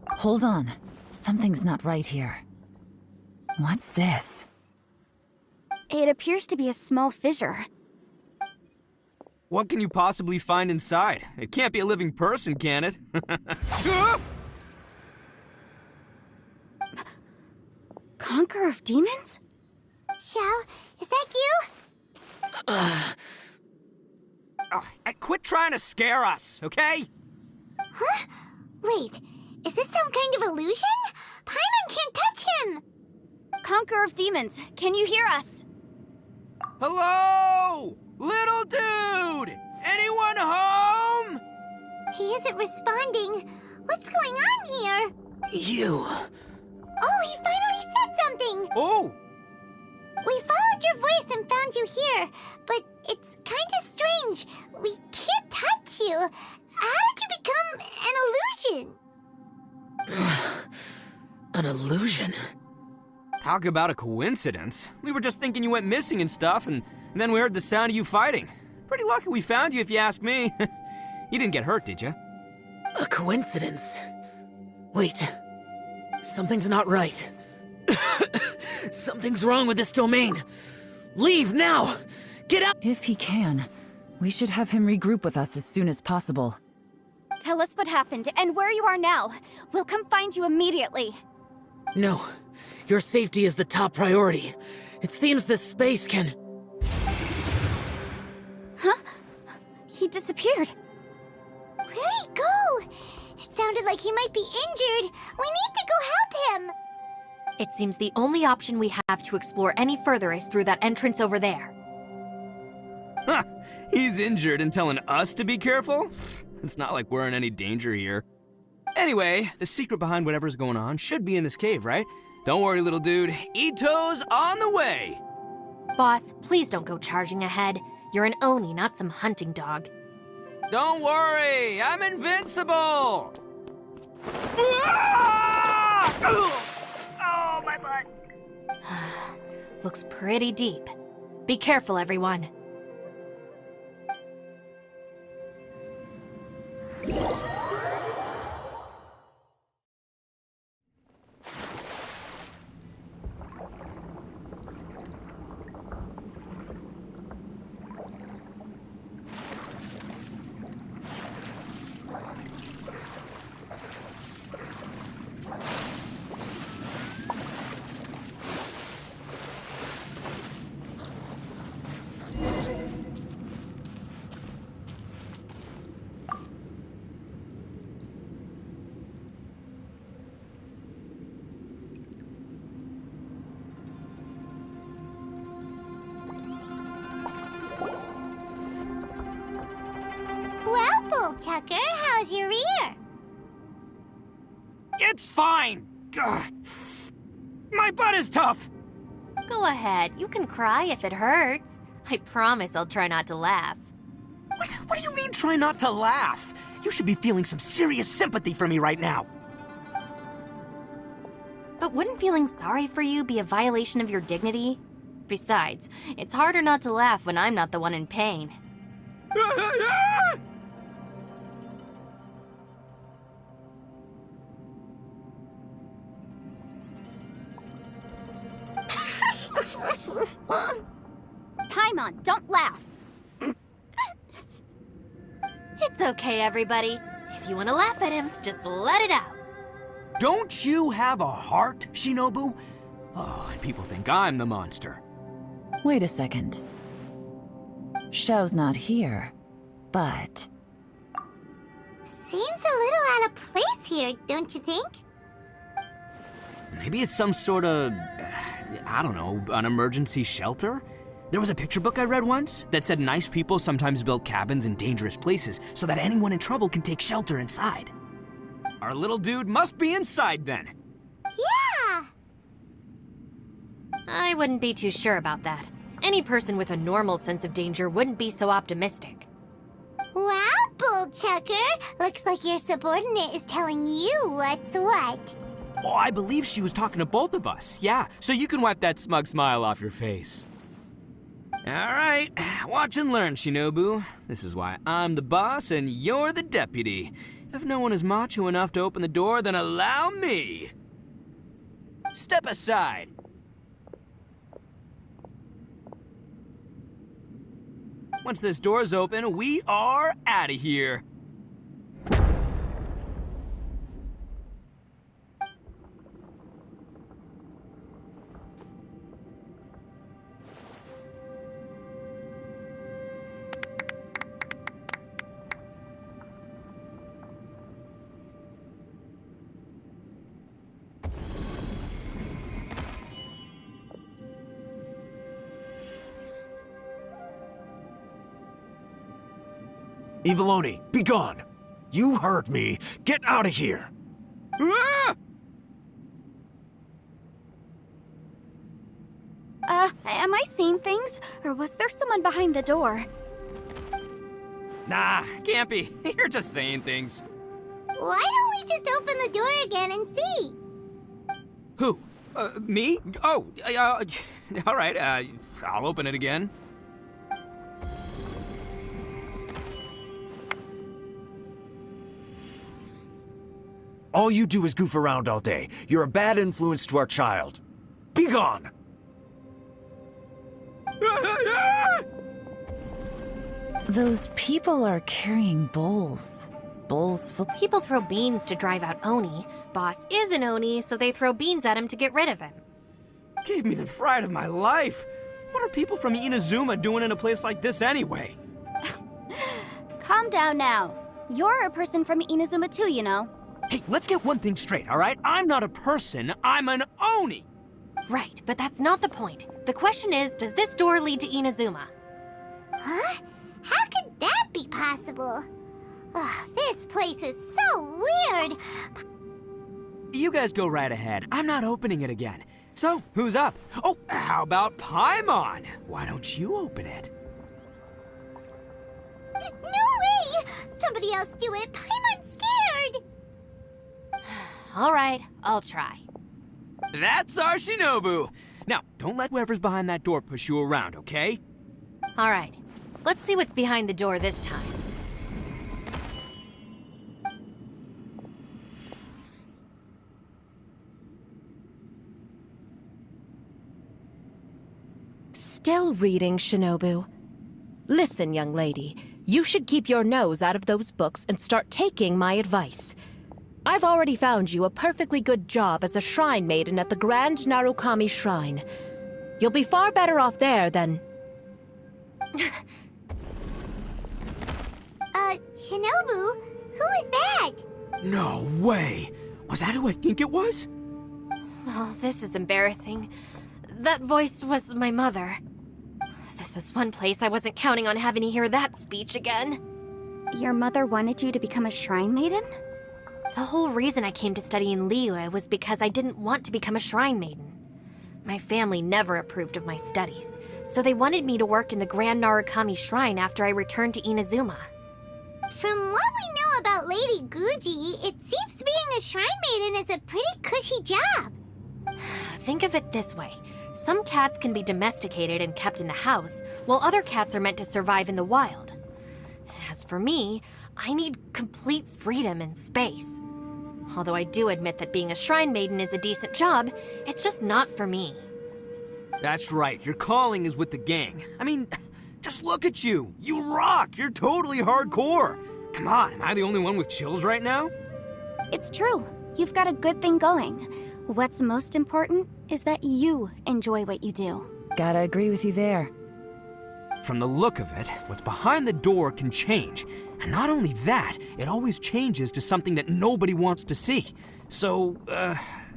Hold on. Something's not right here. What's this? It appears to be a small fissure. What can you possibly find inside? It can't be a living person, can it? Conqueror of demons? Xiao, is that you? Quit trying to scare us, okay? Huh? Wait, is this some kind of illusion? Paimon can't touch him! Conqueror of demons, can you hear us? Hello? Little dude! Anyone home? He isn't responding. What's going on here? You. Oh, he finally said something! Oh! We followed your voice and found you here, but it's kinda strange. We can't touch you. How did you become an illusion? An illusion? Talk about a coincidence. We were just thinking you went missing and stuff, and then we heard the sound of you fighting. Pretty lucky we found you, if you ask me. You didn't get hurt, did you? A coincidence? Wait. Something's not right. Something's wrong with this domain. Leave now! Get out! If he can, we should have him regroup with us as soon as possible. Tell us what happened and where you are now. We'll come find you immediately. No. Your safety is the top priority. It seems this space can... Huh? He disappeared. Where'd he go? It sounded like he might be injured. We need to go help him! It seems the only option we have to explore any further is through that entrance over there. Huh. He's injured and telling us to be careful? It's not like we're in any danger here. Anyway, the secret behind whatever's going on should be in this cave, right? Don't worry, little dude. Ito's on the way! Boss, please don't go charging ahead. You're an Oni, not some hunting dog. Don't worry, I'm invincible! Ah! Oh, my butt! Looks pretty deep. Be careful, everyone. Well, Bullchucker, how's your ear? It's fine! Ugh. My butt is tough! Go ahead, you can cry if it hurts. I promise I'll try not to laugh. What do you mean, try not to laugh? You should be feeling some serious sympathy for me right now. But wouldn't feeling sorry for you be a violation of your dignity? Besides, it's harder not to laugh when I'm not the one in pain. Paimon, don't laugh. It's okay, everybody. If you want to laugh at him, just let it out. Don't you have a heart, Shinobu? Oh, and people think I'm the monster. Wait a second. Xiao's not here, but... Seems a little out of place here, don't you think? Maybe it's some sort of, I don't know, an emergency shelter? There was a picture book I read once that said nice people sometimes build cabins in dangerous places so that anyone in trouble can take shelter inside. Our little dude must be inside then. Yeah! I wouldn't be too sure about that. Any person with a normal sense of danger wouldn't be so optimistic. Wow, Bullchucker! Looks like your subordinate is telling you what's what. Oh, I believe she was talking to both of us. Yeah, so you can wipe that smug smile off your face. All right, watch and learn, Shinobu. This is why I'm the boss and you're the deputy. If no one is macho enough to open the door, then allow me. Step aside. Once this door's open, we are out of here. Eviloni, be gone! You heard me! Get out of here! Ah! Am I seeing things? Or was there someone behind the door? Nah, can't be. You're just saying things. Why don't we just open the door again and see? Who? Me? Oh, all right, I'll open it again. All you do is goof around all day. You're a bad influence to our child. Be gone! Those people are carrying bowls. Bowls full... People throw beans to drive out Oni. Boss is an Oni, so they throw beans at him to get rid of him. Gave me the fright of my life. What are people from Inazuma doing in a place like this anyway? Calm down now. You're a person from Inazuma too, you know. Hey, let's get one thing straight, all right? I'm not a person, I'm an Oni! Right, but that's not the point. The question is, does this door lead to Inazuma? Huh? How could that be possible? Ugh, this place is so weird. You guys go right ahead. I'm not opening it again. So, who's up? Oh, how about Paimon? Why don't you open it? No way! Somebody else do it. Paimon's scared. All right, I'll try. That's our Shinobu! Now, don't let whoever's behind that door push you around, okay? All right, let's see what's behind the door this time. Still reading, Shinobu. Listen, young lady, you should keep your nose out of those books and start taking my advice. I've already found you a perfectly good job as a shrine maiden at the Grand Narukami Shrine. You'll be far better off there than... Shinobu? Who is that? No way! Was that who I think it was? Oh, this is embarrassing. That voice was my mother. This is one place I wasn't counting on having to hear that speech again. Your mother wanted you to become a shrine maiden? The whole reason I came to study in Liyue was because I didn't want to become a shrine maiden. My family never approved of my studies, so they wanted me to work in the Grand Narukami Shrine after I returned to Inazuma. From what we know about Lady Guji, it seems being a shrine maiden is a pretty cushy job. Think of it this way. Some cats can be domesticated and kept in the house, while other cats are meant to survive in the wild. As for me, I need complete freedom and space. Although I do admit that being a shrine maiden is a decent job, it's just not for me. That's right, your calling is with the gang. I mean, just look at you. You rock, you're totally hardcore. Come on, am I the only one with chills right now? It's true. You've got a good thing going. What's most important is that you enjoy what you do. Gotta agree with you there. From the look of it, what's behind the door can change. And not only that, it always changes to something that nobody wants to see. So,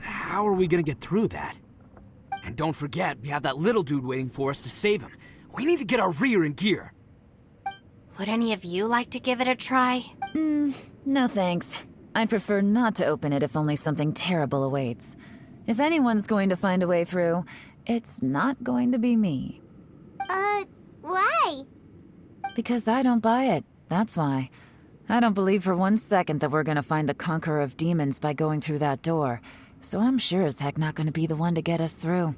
how are we gonna get through that? And don't forget, we have that little dude waiting for us to save him. We need to get our rear in gear. Would any of you like to give it a try? No thanks. I'd prefer not to open it if only something terrible awaits. If anyone's going to find a way through, it's not going to be me. Why? Because I don't buy it, that's why. I don't believe for 1 second that we're gonna find the Conqueror of Demons by going through that door. So I'm sure as heck not gonna be the one to get us through.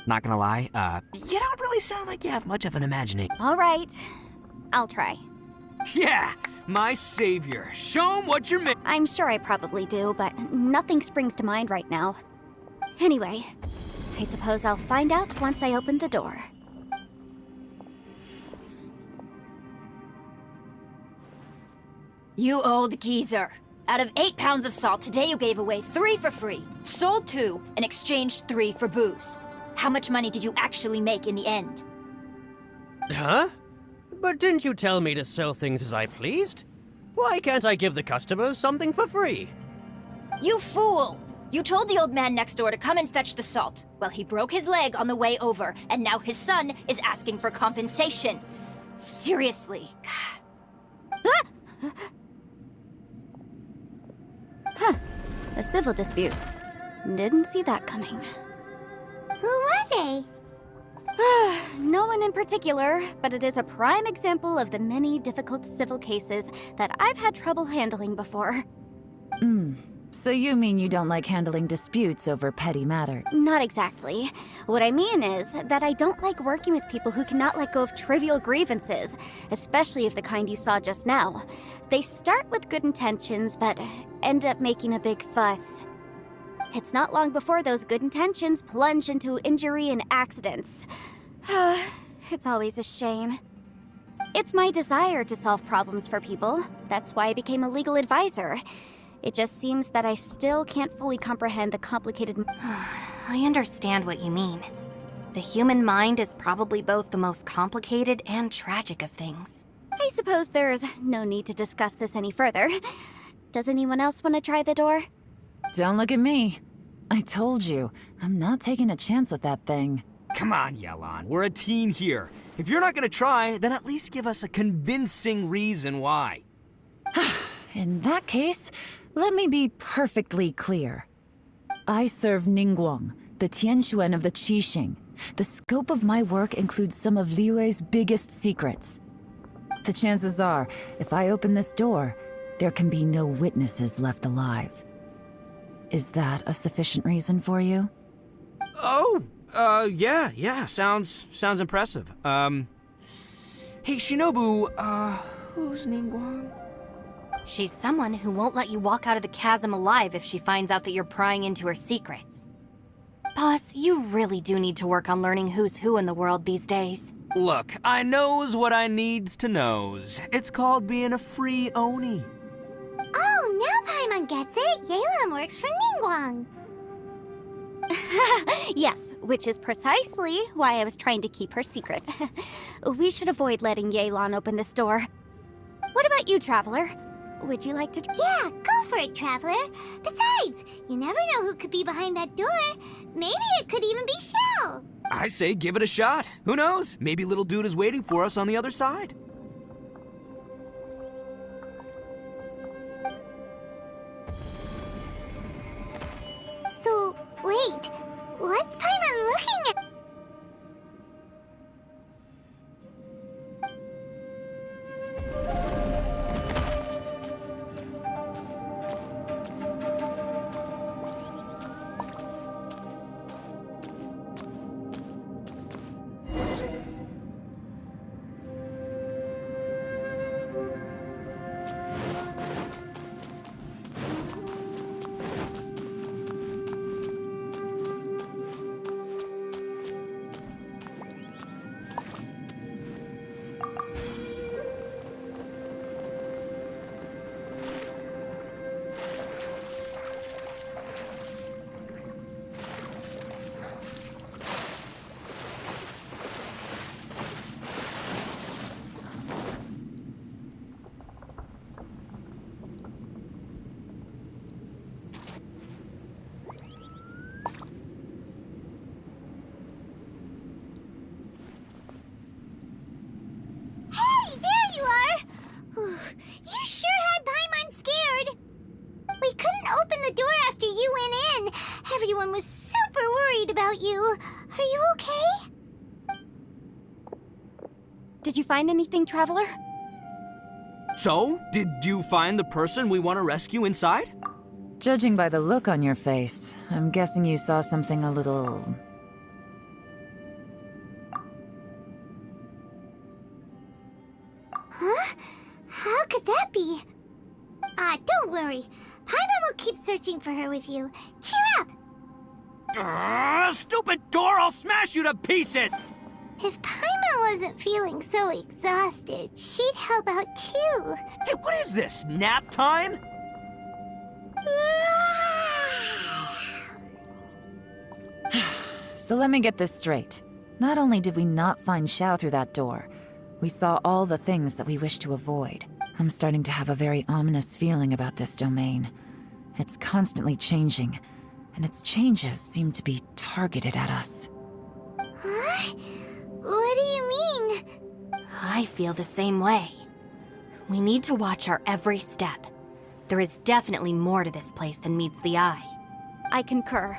Not gonna lie, you don't really sound like you have much of an imagination. All right. I'll try. Yeah, my savior. Show him what you're made. I'm sure I probably do, but nothing springs to mind right now. Anyway, I suppose I'll find out once I open the door. You old geezer. Out of 8 pounds of salt, today you gave away 3 for free, sold 2, and exchanged 3 for booze. How much money did you actually make in the end? Huh? But didn't you tell me to sell things as I pleased? Why can't I give the customers something for free? You fool! You told the old man next door to come and fetch the salt. Well, he broke his leg on the way over, and now his son is asking for compensation. Seriously. Huh. A civil dispute. Didn't see that coming. Who were they? No one in particular, but it is a prime example of the many difficult civil cases that I've had trouble handling before. So you mean you don't like handling disputes over petty matter? Not exactly. What I mean is that I don't like working with people who cannot let go of trivial grievances, especially of the kind you saw just now. They start with good intentions, but end up making a big fuss. It's not long before those good intentions plunge into injury and accidents. It's always a shame. It's my desire to solve problems for people. That's why I became a legal advisor. It just seems that I still can't fully comprehend the complicated... I understand what you mean. The human mind is probably both the most complicated and tragic of things. I suppose there's no need to discuss this any further. Does anyone else want to try the door? Don't look at me. I told you, I'm not taking a chance with that thing. Come on, Yelan. We're a team here. If you're not gonna try, then at least give us a convincing reason why. In that case, let me be perfectly clear. I serve Ningguang, the Tianxuan of the Qixing. The scope of my work includes some of Liyue's biggest secrets. The chances are, if I open this door, there can be no witnesses left alive. Is that a sufficient reason for you? Oh, yeah, sounds impressive. Hey, Shinobu, who's Ningguang? She's someone who won't let you walk out of the chasm alive if she finds out that you're prying into her secrets. Boss, you really do need to work on learning who's who in the world these days. Look, I knows what I needs to knows. It's called being a free Oni. Oh, now Paimon gets it. Yelan works for Ningguang. Yes, which is precisely why I was trying to keep her secret. We should avoid letting Yelan open this door. What about you, Traveler? Would you like to... Yeah, go for it, Traveler. Besides, you never know who could be behind that door. Maybe it could even be Shell. I say give it a shot. Who knows? Maybe little dude is waiting for us on the other side. So, wait. What's Paimon looking at? open the door after you went in. Everyone was super worried about you. Are you okay? Did you find anything, Traveler? So, did you find the person we want to rescue inside? Judging by the look on your face, I'm guessing you saw something a little... Huh? How could that be? Don't worry. Paimon will keep searching for her with you. Cheer up! Stupid door! I'll smash you to pieces! If Paimon wasn't feeling so exhausted, she'd help out too. Hey, what is this? Nap time? So let me get this straight. Not only did we not find Xiao through that door, we saw all the things that we wish to avoid. I'm starting to have a very ominous feeling about this domain. It's constantly changing, and its changes seem to be targeted at us. Huh? What do you mean? I feel the same way. We need to watch our every step. There is definitely more to this place than meets the eye. I concur.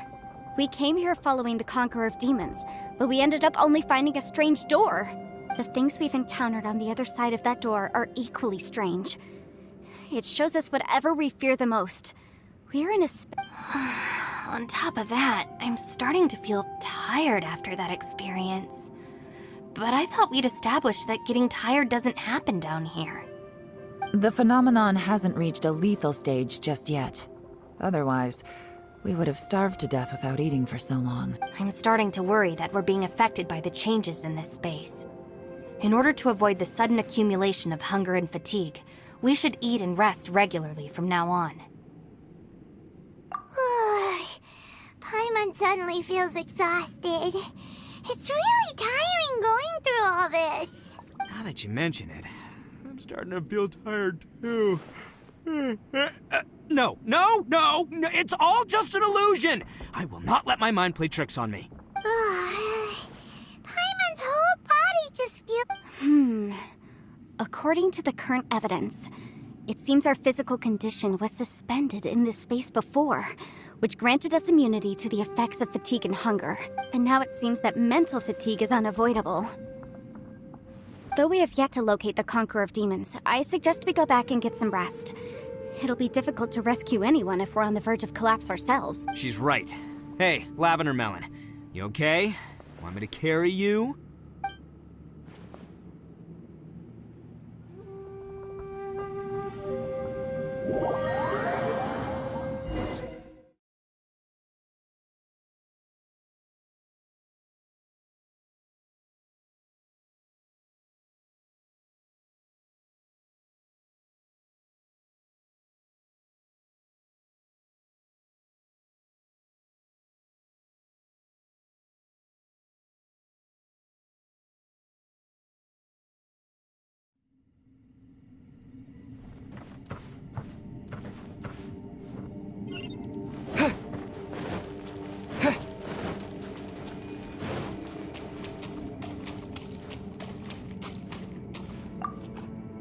We came here following the Conqueror of Demons, but we ended up only finding a strange door. The things we've encountered on the other side of that door are equally strange. It shows us whatever we fear the most. We're in a On top of that, I'm starting to feel tired after that experience. But I thought we'd established that getting tired doesn't happen down here. The phenomenon hasn't reached a lethal stage just yet. Otherwise, we would have starved to death without eating for so long. I'm starting to worry that we're being affected by the changes in this space. In order to avoid the sudden accumulation of hunger and fatigue, we should eat and rest regularly from now on. Paimon suddenly feels exhausted. It's really tiring going through all this. Now that you mention it, I'm starting to feel tired too. No, it's all just an illusion! I will not let my mind play tricks on me. Paimon's whole body just feels... According to the current evidence, it seems our physical condition was suspended in this space before, which granted us immunity to the effects of fatigue and hunger. And now it seems that mental fatigue is unavoidable. Though we have yet to locate the Conqueror of Demons, I suggest we go back and get some rest. It'll be difficult to rescue anyone if we're on the verge of collapse ourselves. She's right. Hey, Lavender Melon, you okay? Want me to carry you?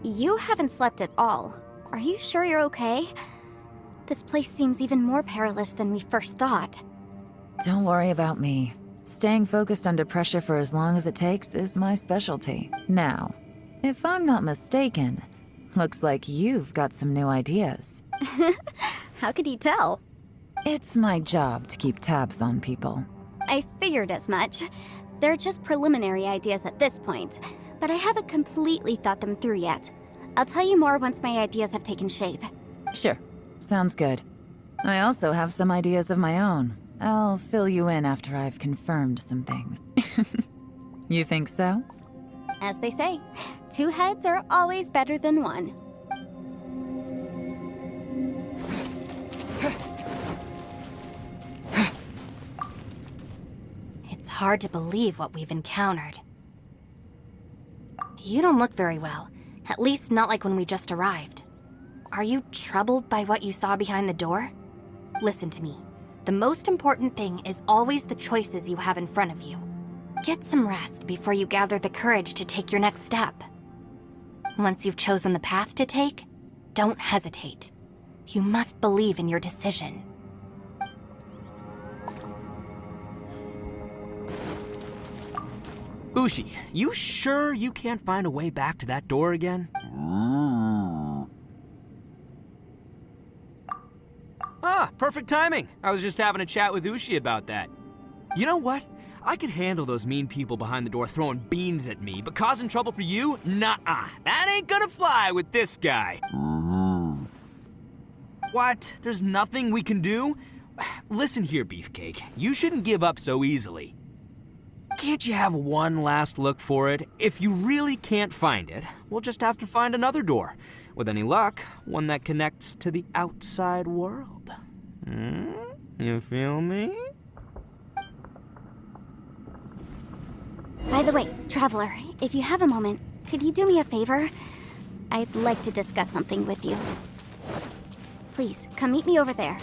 You haven't slept at all. Are you sure you're okay? This place seems even more perilous than we first thought. Don't worry about me. Staying focused under pressure for as long as it takes is my specialty. Now, if I'm not mistaken, looks like you've got some new ideas. How could you tell? It's my job to keep tabs on people. I figured as much. They're just preliminary ideas at this point, but I haven't completely thought them through yet. I'll tell you more once my ideas have taken shape. Sure. Sounds good. I also have some ideas of my own. I'll fill you in after I've confirmed some things. You think so? As they say, 2 heads are always better than 1. It's hard to believe what we've encountered. You don't look very well, at least not like when we just arrived. Are you troubled by what you saw behind the door? Listen to me. The most important thing is always the choices you have in front of you. Get some rest before you gather the courage to take your next step. Once you've chosen the path to take, don't hesitate. You must believe in your decision. Ushi, you sure you can't find a way back to that door again? Ah, perfect timing. I was just having a chat with Ushi about that. You know what? I can handle those mean people behind the door throwing beans at me, but causing trouble for you? Nuh-uh. That ain't gonna fly with this guy. What? There's nothing we can do? Listen here, Beefcake. You shouldn't give up so easily. Can't you have one last look for it? If you really can't find it, we'll just have to find another door. With any luck, one that connects to the outside world. You feel me? By the way, Traveler, if you have a moment, could you do me a favor? I'd like to discuss something with you. Please, come meet me over there.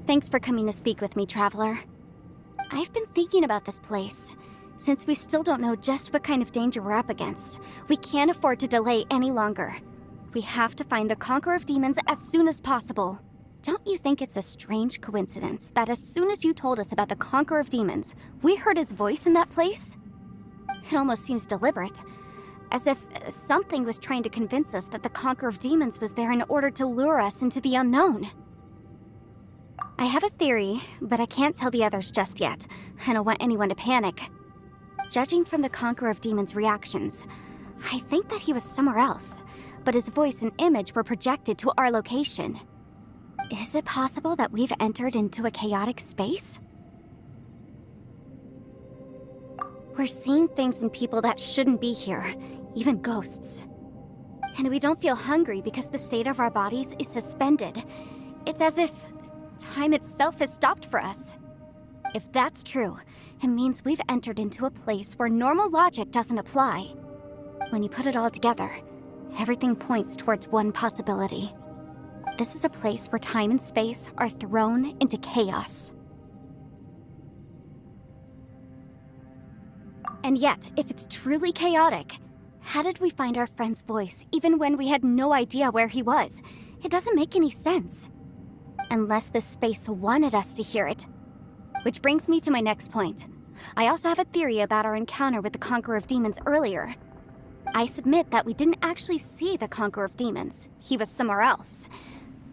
Thanks for coming to speak with me, Traveler. I've been thinking about this place. Since we still don't know just what kind of danger we're up against, we can't afford to delay any longer. We have to find the Conqueror of Demons as soon as possible. Don't you think it's a strange coincidence that as soon as you told us about the Conqueror of Demons, we heard his voice in that place? It almost seems deliberate. As if something was trying to convince us that the Conqueror of Demons was there in order to lure us into the unknown. I have a theory, but I can't tell the others just yet. I don't want anyone to panic. Judging from the Conqueror of Demons' reactions, I think that he was somewhere else, but his voice and image were projected to our location. Is it possible that we've entered into a chaotic space? We're seeing things in people that shouldn't be here, even ghosts. And we don't feel hungry because the state of our bodies is suspended. It's as if time itself has stopped for us. If that's true, it means we've entered into a place where normal logic doesn't apply. When you put it all together, everything points towards one possibility. This is a place where time and space are thrown into chaos. And yet, if it's truly chaotic, how did we find our friend's voice even when we had no idea where he was? It doesn't make any sense. Unless this space wanted us to hear it. Which brings me to my next point. I also have a theory about our encounter with the Conqueror of Demons earlier. I submit that we didn't actually see the Conqueror of Demons. He was somewhere else.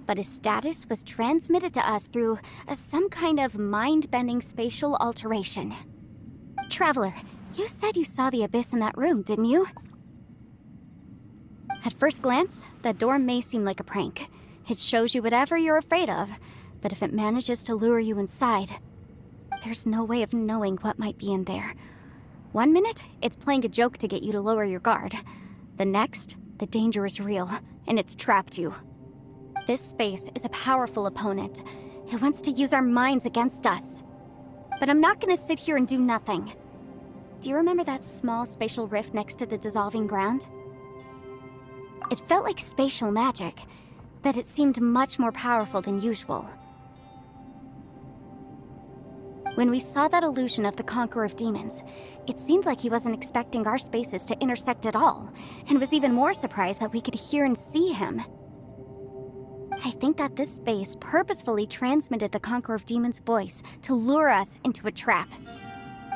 But his status was transmitted to us through some kind of mind-bending spatial alteration. Traveler, you said you saw the abyss in that room, didn't you? At first glance, the door may seem like a prank. It shows you whatever you're afraid of, but if it manages to lure you inside, there's no way of knowing what might be in there. One minute, it's playing a joke to get you to lower your guard. The next, the danger is real, and it's trapped you. This space is a powerful opponent. It wants to use our minds against us. But I'm not gonna sit here and do nothing. Do you remember that small spatial rift next to the dissolving ground? It felt like spatial magic, but it seemed much more powerful than usual. When we saw that illusion of the Conqueror of Demons, it seemed like he wasn't expecting our spaces to intersect at all, and was even more surprised that we could hear and see him. I think that this space purposefully transmitted the Conqueror of Demons' voice to lure us into a trap.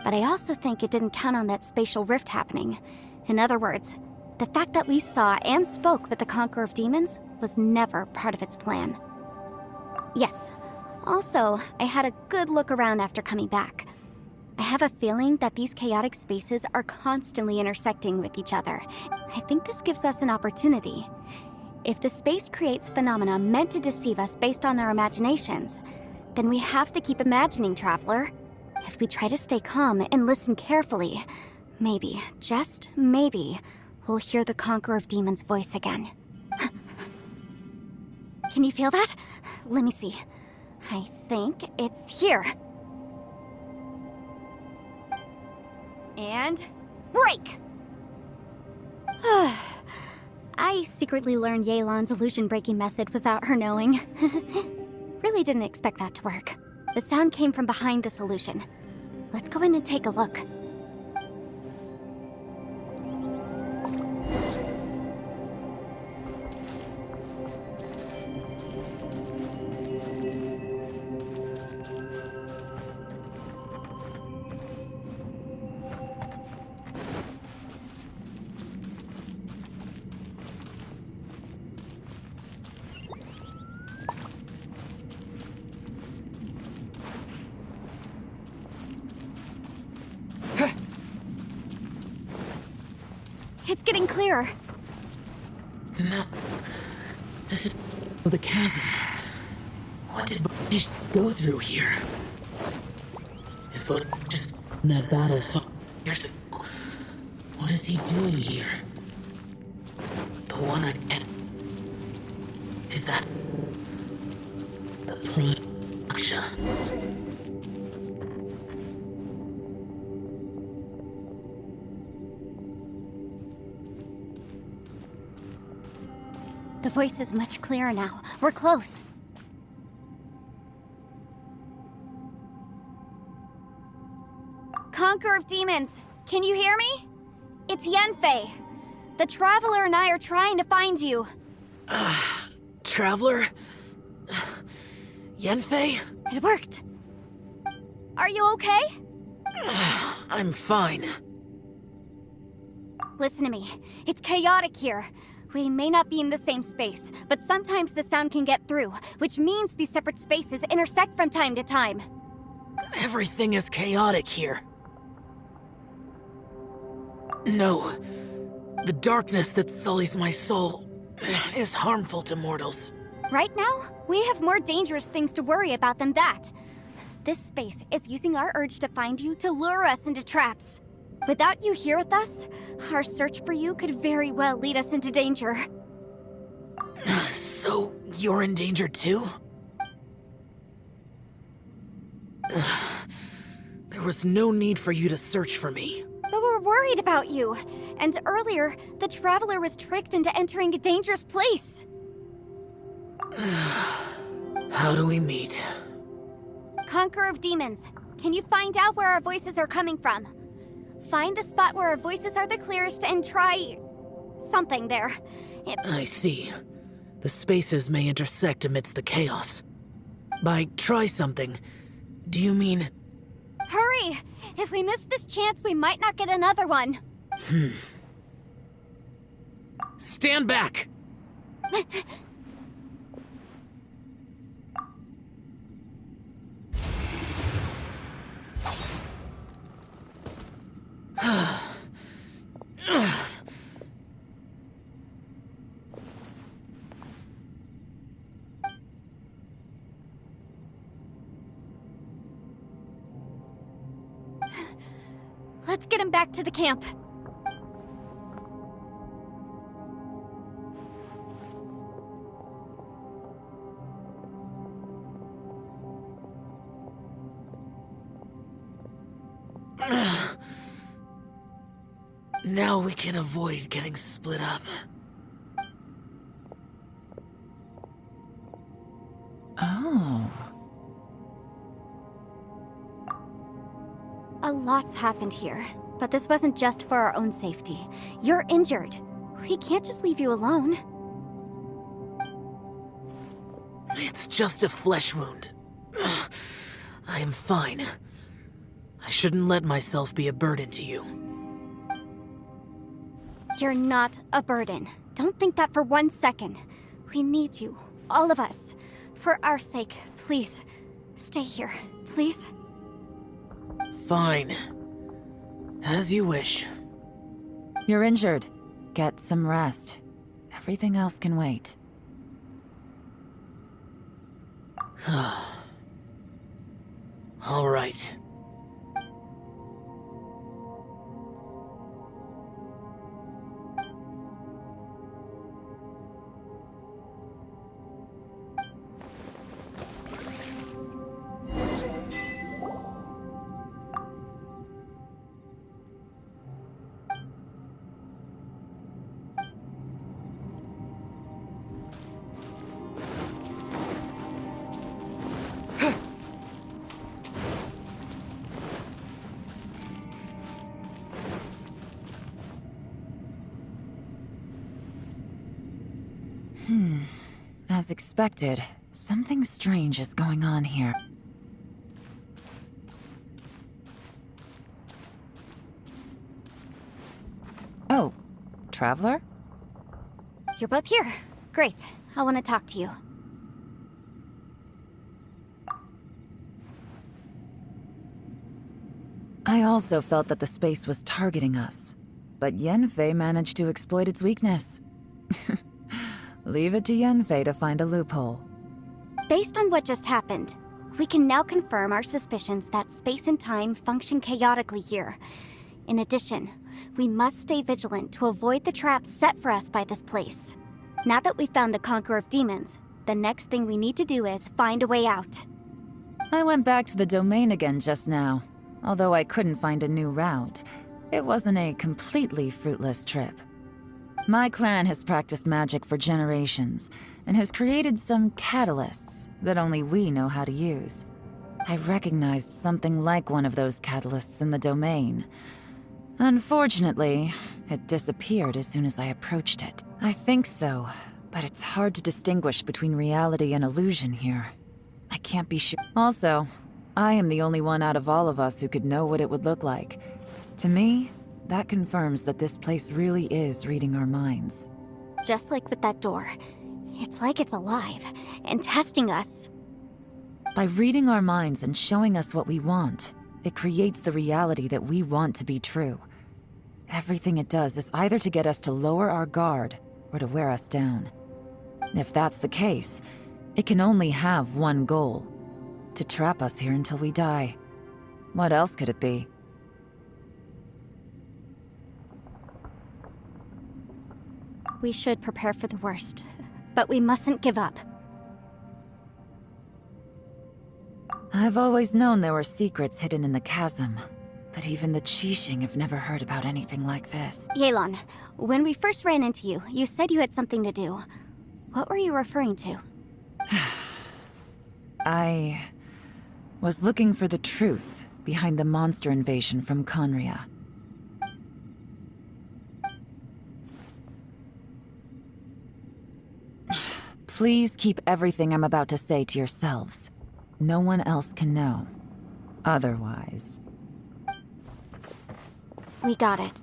But I also think it didn't count on that spatial rift happening. In other words, the fact that we saw and spoke with the Conqueror of Demons was never part of its plan. Yes. Also, I had a good look around after coming back. I have a feeling that these chaotic spaces are constantly intersecting with each other. I think this gives us an opportunity. If the space creates phenomena meant to deceive us based on our imaginations, then we have to keep imagining, Traveler. If we try to stay calm and listen carefully, maybe, just maybe, we'll hear the Conqueror of Demons' voice again. Can you feel that? Let me see. I think it's here. And break! I secretly learned Yelan's illusion-breaking method without her knowing. Really didn't expect that to work. The sound came from behind this illusion. Let's go in and take a look. It's getting clearer. No. This is the chasm. What did Bonish go through here? If Bonish just in that battle fought years ago, what is he doing here? The one I met. Is that the Prime Aksha? The voice is much clearer now. We're close. Conqueror of Demons, can you hear me? It's Yenfei. The Traveler and I are trying to find you. Traveler? Yenfei? It worked. Are you okay? I'm fine. Listen to me. It's chaotic here. We may not be in the same space, but sometimes the sound can get through, which means these separate spaces intersect from time to time. Everything is chaotic here. No. The darkness that sullies my soul is harmful to mortals. Right now, we have more dangerous things to worry about than that. This space is using our urge to find you to lure us into traps. Without you here with us, our search for you could very well lead us into danger. So, you're in danger too? There was no need for you to search for me. But we're worried about you. And earlier, the Traveler was tricked into entering a dangerous place. How do we meet? Conqueror of Demons, can you find out where our voices are coming from? Find the spot where our voices are the clearest and try... something there. I see. The spaces may intersect amidst the chaos. By try something, do you mean... Hurry! If we miss this chance, we might not get another one. Stand back! Let's get him back to the camp. Now we can avoid getting split up. Oh. A lot's happened here, but this wasn't just for our own safety. You're injured. We can't just leave you alone. It's just a flesh wound. I am fine. I shouldn't let myself be a burden to you. You're not a burden. Don't think that for 1 second. We need you, all of us. For our sake, please, stay here, please. Fine. As you wish. You're injured. Get some rest. Everything else can wait. All right. As expected, something strange is going on here. Oh, Traveler? You're both here. Great. I want to talk to you. I also felt that the space was targeting us. but Yenfei managed to exploit its weakness. Leave it to Yenfei to find a loophole. Based on what just happened, we can now confirm our suspicions that space and time function chaotically here. In addition, we must stay vigilant to avoid the traps set for us by this place. Now that we've found the Conqueror of Demons, the next thing we need to do is find a way out. I went back to the domain again just now. Although I couldn't find a new route, it wasn't a completely fruitless trip. My clan has practiced magic for generations, and has created some catalysts that only we know how to use. I recognized something like one of those catalysts in the domain. Unfortunately, it disappeared as soon as I approached it. I think so, but it's hard to distinguish between reality and illusion here. I can't be sure. Also, I am the only one out of all of us who could know what it would look like. To me, that confirms that this place really is reading our minds. Just like with that door. It's like it's alive, and testing us. By reading our minds and showing us what we want, it creates the reality that we want to be true. Everything it does is either to get us to lower our guard, or to wear us down. If that's the case, it can only have one goal: to trap us here until we die. What else could it be? We should prepare for the worst, but we mustn't give up. I've always known there were secrets hidden in the chasm, but even the Qixing have never heard about anything like this. Yelan, when we first ran into you, you said you had something to do. What were you referring to? I was looking for the truth behind the monster invasion from Conria. Please keep everything I'm about to say to yourselves. No one else can know. Otherwise... We got it.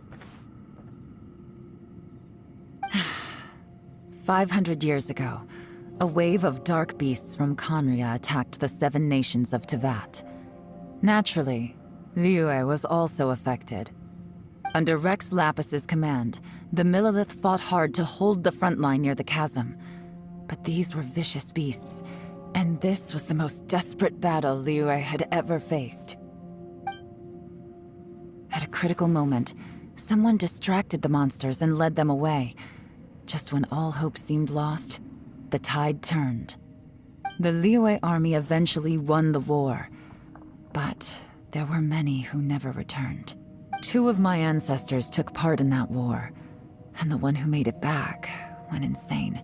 500 years ago, a wave of dark beasts from Conria attacked the 7 nations of Tevat. Naturally, Liyue was also affected. Under Rex Lapis's command, the Millelith fought hard to hold the front line near the chasm. But these were vicious beasts, and this was the most desperate battle Liyue had ever faced. At a critical moment, someone distracted the monsters and led them away. Just when all hope seemed lost, the tide turned. The Liyue army eventually won the war, but there were many who never returned. 2 of my ancestors took part in that war, and the one who made it back went insane.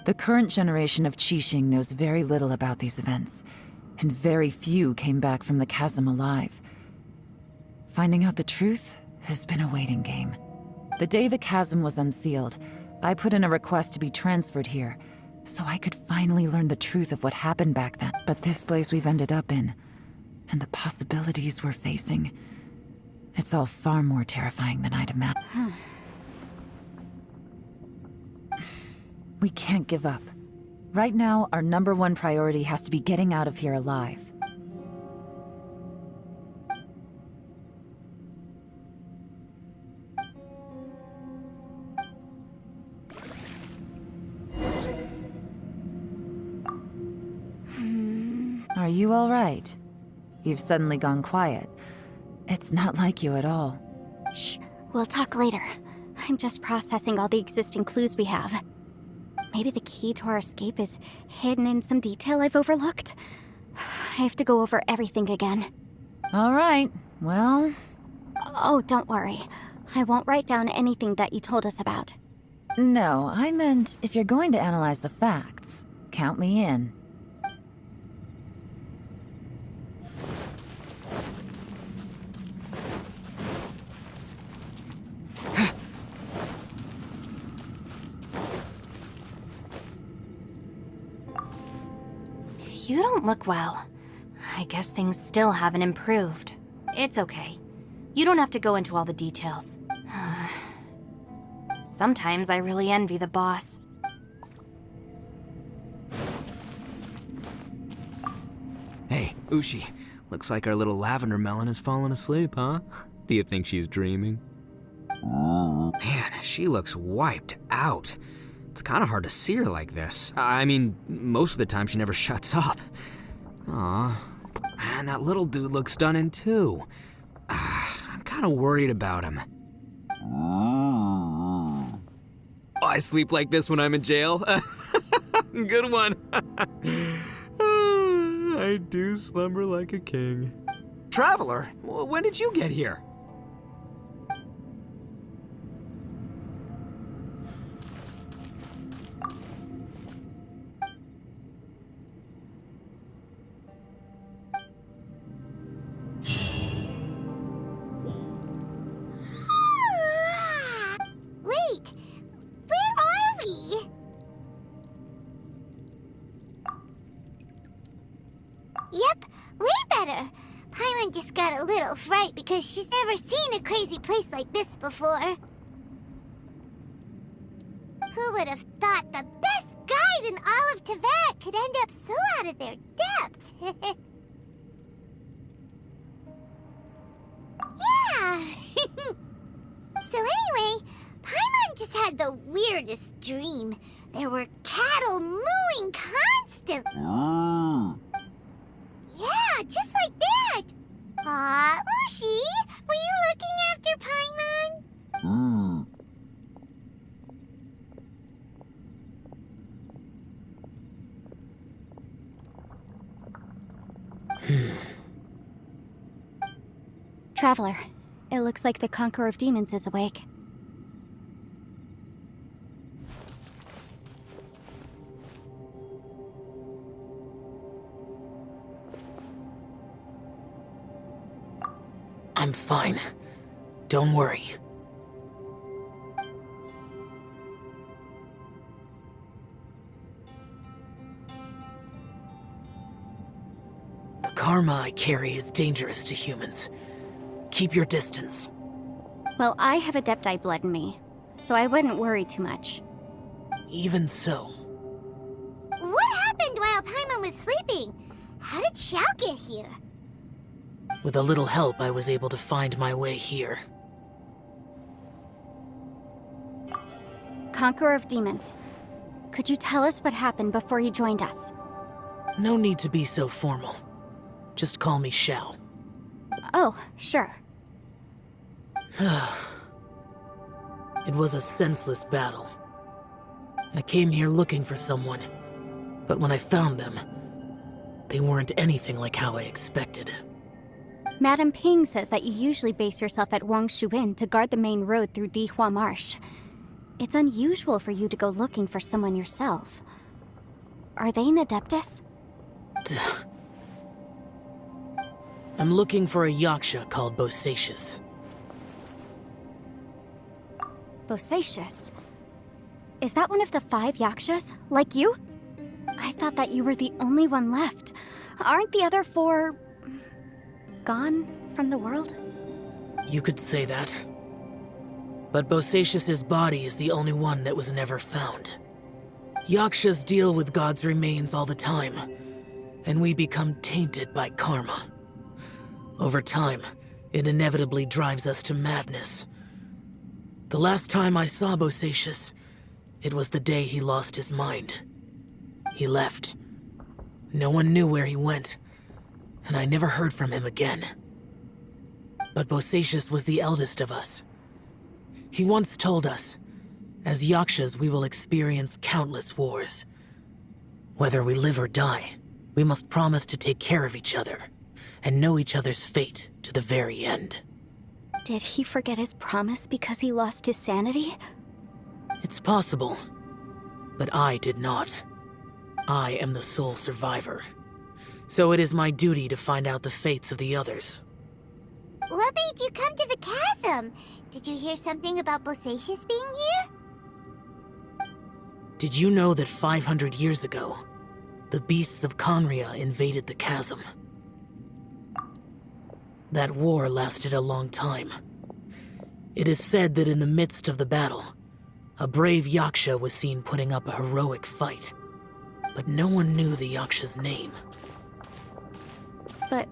The current generation of Qixing knows very little about these events, and very few came back from the chasm alive. Finding out the truth has been a waiting game. The day the chasm was unsealed, I put in a request to be transferred here, so I could finally learn the truth of what happened back then. But this place we've ended up in, and the possibilities we're facing, it's all far more terrifying than I'd imagined. We can't give up. Right now, our #1 priority has to be getting out of here alive. Are you all right? You've suddenly gone quiet. It's not like you at all. Shh, we'll talk later. I'm just processing all the existing clues we have. Maybe the key to our escape is hidden in some detail I've overlooked. I have to go over everything again. All right, well... Oh, don't worry. I won't write down anything that you told us about. No, I meant if you're going to analyze the facts, count me in. You don't look well. I guess things still haven't improved. It's okay. You don't have to go into all the details. Sometimes I really envy the boss. Hey, Ushi. Looks like our little lavender melon has fallen asleep, huh? Do you think she's dreaming? Man, she looks wiped out. It's kind of hard to see her like this. I mean, most of the time she never shuts up. Aw, man, that little dude looks stunning too. I'm kind of worried about him. I sleep like this when I'm in jail. Good one. I do slumber like a king. Traveler, when did you get here? Wait, where are we? Yep, way better. Paimon just got a little fright because she's never seen a crazy place like this before. Who would have thought the best guide in all of Teyvat could end up so out of their depth? Yeah! So anyway, Paimon just had the weirdest dream. There were cattle mooing constantly. Yeah, just like that. Aw, Ushi, were you looking after Paimon? Traveler, it looks like the Conqueror of Demons is awake. I'm fine. Don't worry. The karma I carry is dangerous to humans. Keep your distance. Well, I have Adepti blood in me, so I wouldn't worry too much. Even so. What happened while Paimon was sleeping? How did Xiao get here? With a little help, I was able to find my way here. Conqueror of Demons, could you tell us what happened before you joined us? No need to be so formal. Just call me Xiao. Oh, sure. It was a senseless battle. I came here looking for someone, but when I found them, they weren't anything like how I expected. Madame Ping says that you usually base yourself at Wangshuin to guard the main road through Dihua Marsh. It's unusual for you to go looking for someone yourself. Are they an Adeptus? I'm looking for a Yaksha called Bosacius. Bosacius? Is that one of the 5 Yakshas, like you? I thought that you were the only one left. Aren't the other 4... gone from the world? You could say that. But Bosacius's body is the only one that was never found. Yakshas deal with God's remains all the time, and we become tainted by karma. Over time, it inevitably drives us to madness. The last time I saw Bosacius, it was the day he lost his mind. He left. No one knew where he went, and I never heard from him again. But Bosacius was the eldest of us. He once told us, as Yakshas we will experience countless wars. Whether we live or die, we must promise to take care of each other, and know each other's fate to the very end. Did he forget his promise because he lost his sanity? It's possible, but I did not. I am the sole survivor, so it is my duty to find out the fates of the others. What made you come to the chasm? Did you hear something about Bosacius being here? Did you know that 500 years ago, the beasts of Conria invaded the chasm? That war lasted a long time. It is said that in the midst of the battle, a brave Yaksha was seen putting up a heroic fight. But no one knew the Yaksha's name. But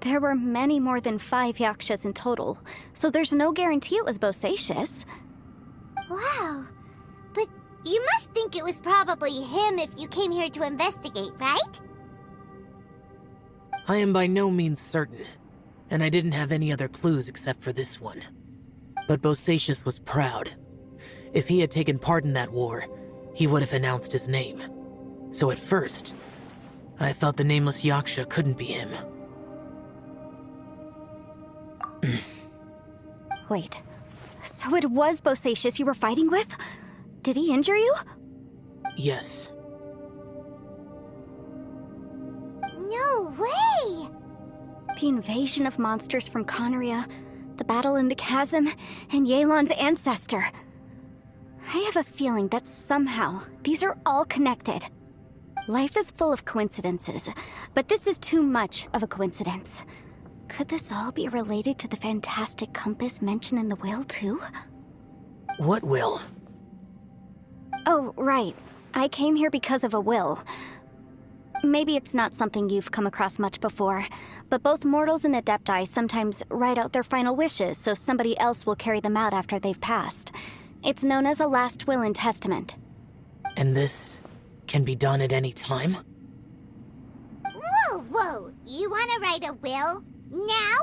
There were many more than 5 yakshas in total, so there's no guarantee it was Bosacius. Wow. But you must think it was probably him if you came here to investigate, right? I am by no means certain, and I didn't have any other clues except for this one. But Bosacius was proud. If he had taken part in that war, he would have announced his name. So at first, I thought the nameless Yaksha couldn't be him. Wait, so it was Bosacius you were fighting with? Did he injure you? Yes. No way! The invasion of monsters from Conneria, the battle in the chasm, and Yelan's ancestor. I have a feeling that somehow these are all connected. Life is full of coincidences, but this is too much of a coincidence. Could this all be related to the fantastic compass mentioned in the will, too? What will? Oh, right. I came here because of a will. Maybe it's not something you've come across much before, but both mortals and adepti sometimes write out their final wishes so somebody else will carry them out after they've passed. It's known as a last will and testament. And this can be done at any time? Whoa, whoa! You wanna write a will? Now?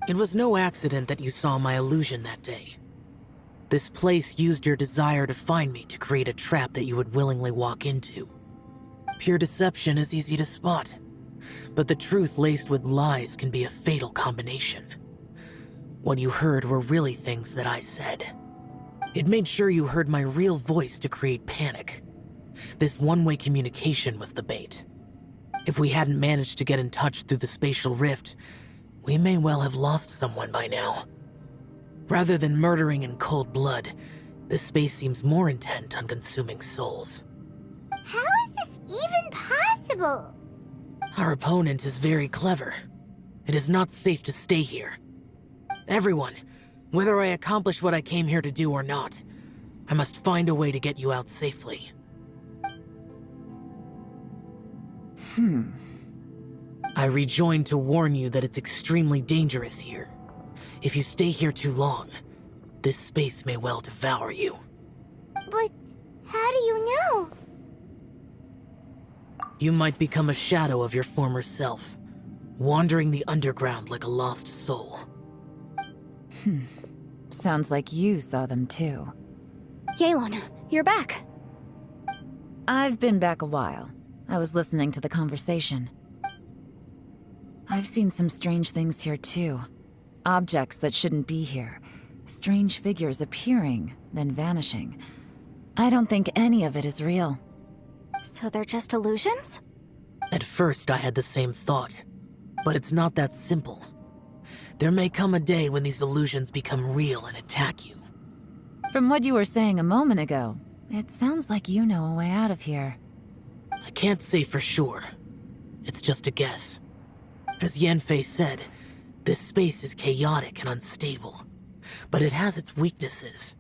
It was no accident that you saw my illusion that day. This place used your desire to find me to create a trap that you would willingly walk into. Pure deception is easy to spot, but the truth laced with lies can be a fatal combination. What you heard were really things that I said. It made sure you heard my real voice to create panic. This one-way communication was the bait. If we hadn't managed to get in touch through the spatial rift, we may well have lost someone by now. Rather than murdering in cold blood, this space seems more intent on consuming souls. How is this even possible? Our opponent is very clever. It is not safe to stay here. Everyone, whether I accomplish what I came here to do or not, I must find a way to get you out safely. I rejoined to warn you that it's extremely dangerous here. If you stay here too long, this space may well devour you. But how do you know? You might become a shadow of your former self, wandering the underground like a lost soul. Sounds like you saw them too. Yelan, you're back. I've been back a while. I was listening to the conversation. I've seen some strange things here too. Objects that shouldn't be here. Strange figures appearing, then vanishing. I don't think any of it is real. So they're just illusions? At first, I had the same thought. But it's not that simple. There may come a day when these illusions become real and attack you. From what you were saying a moment ago, it sounds like you know a way out of here. I can't say for sure. It's just a guess. As Yanfei said, this space is chaotic and unstable, but it has its weaknesses.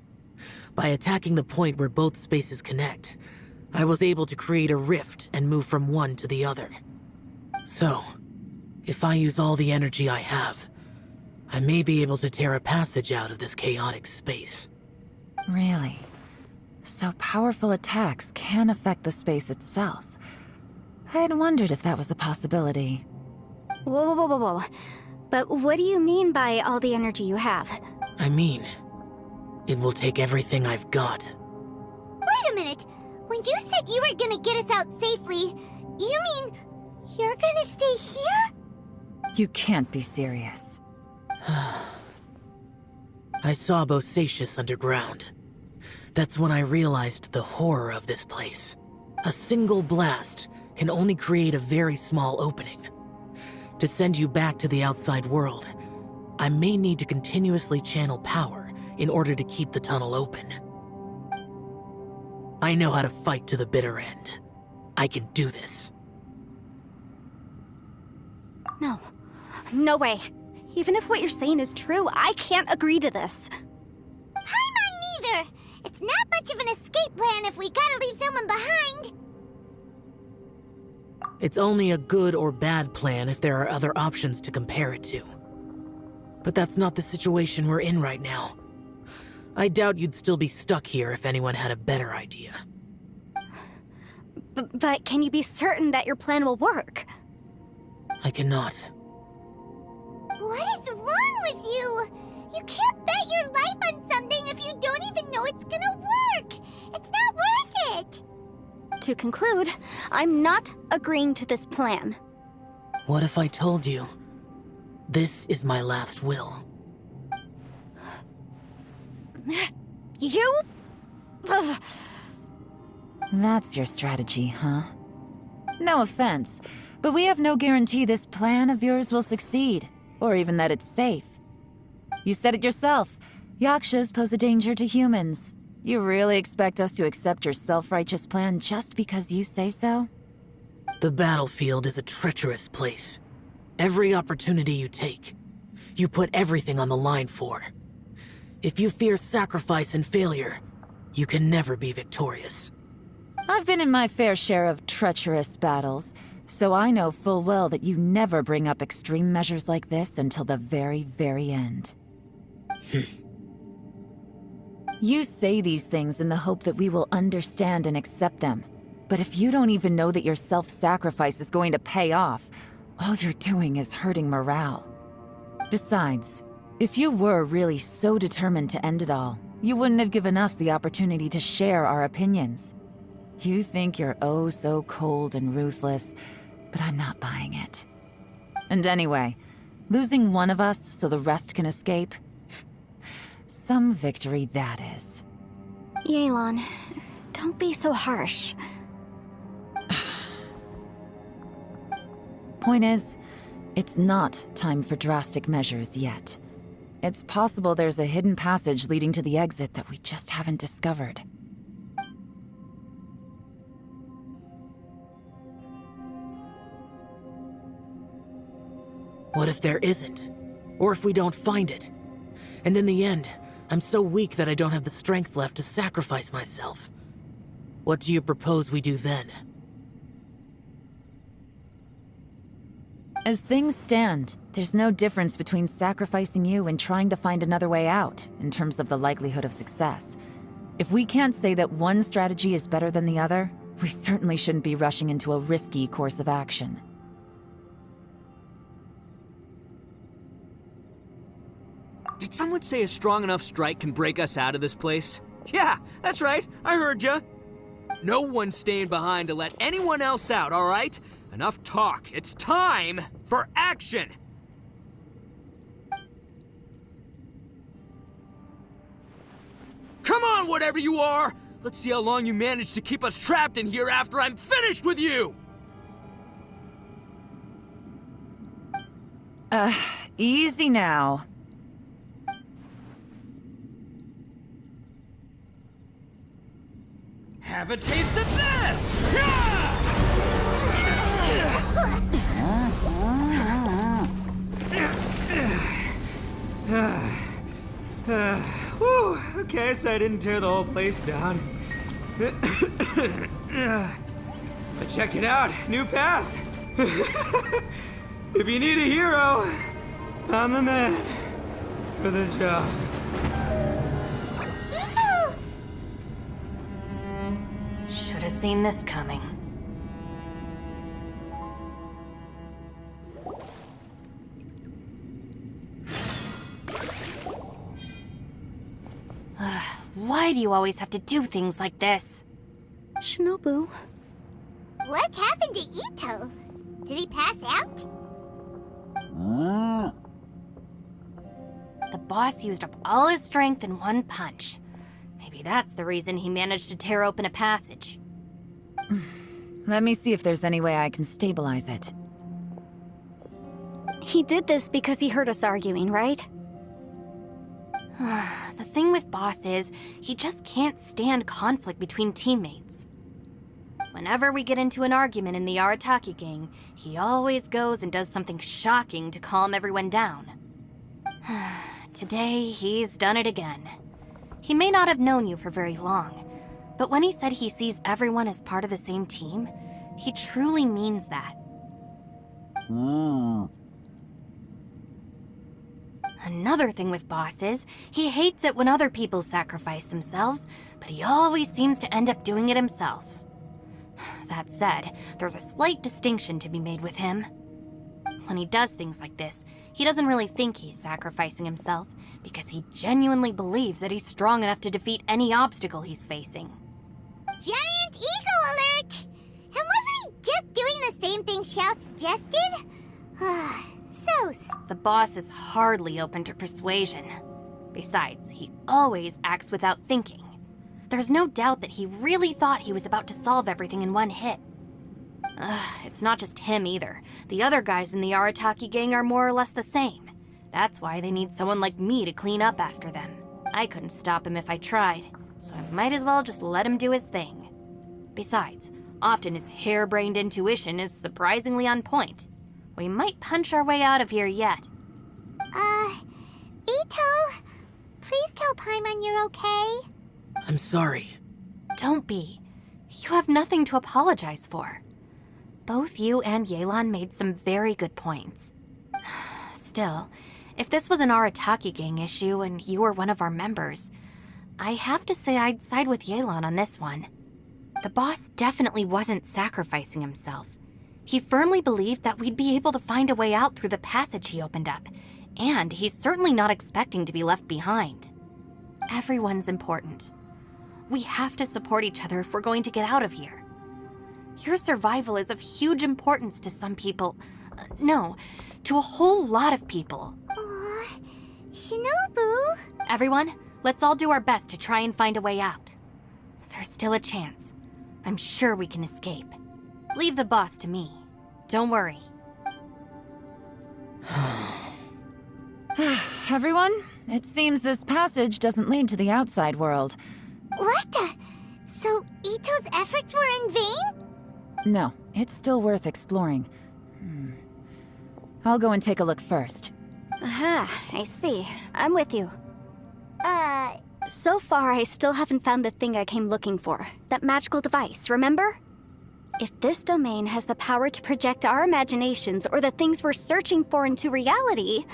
By attacking the point where both spaces connect, I was able to create a rift and move from one to the other. So, if I use all the energy I have, I may be able to tear a passage out of this chaotic space. Really? So powerful attacks can affect the space itself. I'd wondered if that was a possibility. Whoa, whoa, whoa, whoa. But what do you mean by all the energy you have? I mean, it will take everything I've got. Wait a minute! When you said you were gonna get us out safely, you mean you're gonna stay here? You can't be serious. I saw Bosacius underground. That's when I realized the horror of this place. A single blast can only create a very small opening. To send you back to the outside world, I may need to continuously channel power in order to keep the tunnel open. I know how to fight to the bitter end. I can do this. No. No way. Even if what you're saying is true, I can't agree to this. Paimon neither! It's not much of an escape plan if we gotta leave someone behind! It's only a good or bad plan if there are other options to compare it to. But that's not the situation we're in right now. I doubt you'd still be stuck here if anyone had a better idea. But can you be certain that your plan will work? I cannot. What is wrong with you? You can't bet your life on something if you don't even know it's gonna work. It's not worth it. To conclude, I'm not agreeing to this plan. What if I told you, this is my last will? You? Ugh. That's your strategy, huh? No offense, but we have no guarantee this plan of yours will succeed, or even that it's safe. You said it yourself. Yakshas pose a danger to humans. You really expect us to accept your self-righteous plan just because you say so? The battlefield is a treacherous place. Every opportunity you take, you put everything on the line for. If you fear sacrifice and failure, you can never be victorious. I've been in my fair share of treacherous battles, so I know full well that you never bring up extreme measures like this until the very, very end. You say these things in the hope that we will understand and accept them. But if you don't even know that your self-sacrifice is going to pay off, all you're doing is hurting morale. Besides, if you were really so determined to end it all, you wouldn't have given us the opportunity to share our opinions. You think you're oh so cold and ruthless, but I'm not buying it. And anyway, losing one of us so the rest can escape? Some victory that is. Yelan, don't be so harsh. Point is, it's not time for drastic measures yet. It's possible there's a hidden passage leading to the exit that we just haven't discovered. What if there isn't? Or if we don't find it? And in the end, I'm so weak that I don't have the strength left to sacrifice myself. What do you propose we do then? As things stand, there's no difference between sacrificing you and trying to find another way out, in terms of the likelihood of success. If we can't say that one strategy is better than the other, we certainly shouldn't be rushing into a risky course of action. Did someone say a strong enough strike can break us out of this place? Yeah, that's right. I heard ya. No one's staying behind to let anyone else out, all right? Enough talk. It's time for action! Come on, whatever you are! Let's see how long you manage to keep us trapped in here after I'm finished with you! Easy now. Have a taste of this! Whew, okay, so I didn't tear the whole place down. But check it out, new path. If you need a hero, I'm the man for the job. Should have seen this coming. Why do you always have to do things like this? Shinobu. What happened to Ito? Did he pass out? The boss used up all his strength in one punch. Maybe that's the reason he managed to tear open a passage. Let me see if there's any way I can stabilize it. He did this because he heard us arguing, right? The thing with Boss is, he just can't stand conflict between teammates. Whenever we get into an argument in the Arataki gang, he always goes and does something shocking to calm everyone down. Today, he's done it again. He may not have known you for very long, but when he said he sees everyone as part of the same team, He truly means that. Another thing with Boss is, he hates it when other people sacrifice themselves, but he always seems to end up doing it himself. That said, there's a slight distinction to be made with him. When he does things like this, he doesn't really think he's sacrificing himself, because he genuinely believes that he's strong enough to defeat any obstacle he's facing. Giant ego alert! And wasn't he just doing the same thing Xiao suggested? The boss is hardly open to persuasion. Besides, he always acts without thinking. There's no doubt that he really thought he was about to solve everything in one hit. It's not just him either. The other guys in the Arataki gang are more or less the same. That's why they need someone like me to clean up after them. I couldn't stop him if I tried, so I might as well just let him do his thing. Besides, often his harebrained intuition is surprisingly on point. We might punch our way out of here yet. Ito, please tell Paimon you're okay. I'm sorry. Don't be. You have nothing to apologize for. Both you and Yelan made some very good points. Still, if this was an Arataki gang issue and you were one of our members, I have to say I'd side with Yelan on this one. The boss definitely wasn't sacrificing himself. He firmly believed that we'd be able to find a way out through the passage he opened up, and he's certainly not expecting to be left behind. Everyone's important. We have to support each other if we're going to get out of here. Your survival is of huge importance to some people. No, to a whole lot of people. Aw, Shinobu. Everyone, let's all do our best to try and find a way out. There's still a chance. I'm sure we can escape. Leave the boss to me. Don't worry. Everyone, it seems this passage doesn't lead to the outside world. What the? So Ito's efforts were in vain? No, it's still worth exploring. I'll go and take a look first. Aha, I see. I'm with you. So far, I still haven't found the thing I came looking for. That magical device, remember? If this domain has the power to project our imaginations or the things we're searching for into reality,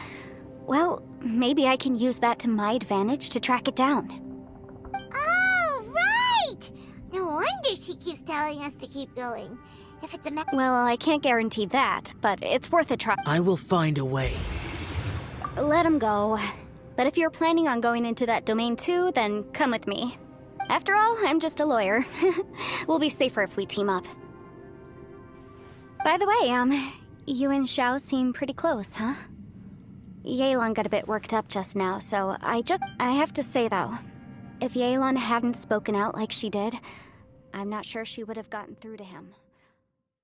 well, maybe I can use that to my advantage to track it down. Oh, right! No wonder she keeps telling us to keep going. If it's a Well, I can't guarantee that, but it's worth a try. I will find a way. Let him go. But if you're planning on going into that domain too, then come with me. After all, I'm just a lawyer. We'll be safer if we team up. By the way, you and Xiao seem pretty close, huh? Yelan got a bit worked up just now, so I have to say though, if Yelan hadn't spoken out like she did, I'm not sure she would have gotten through to him.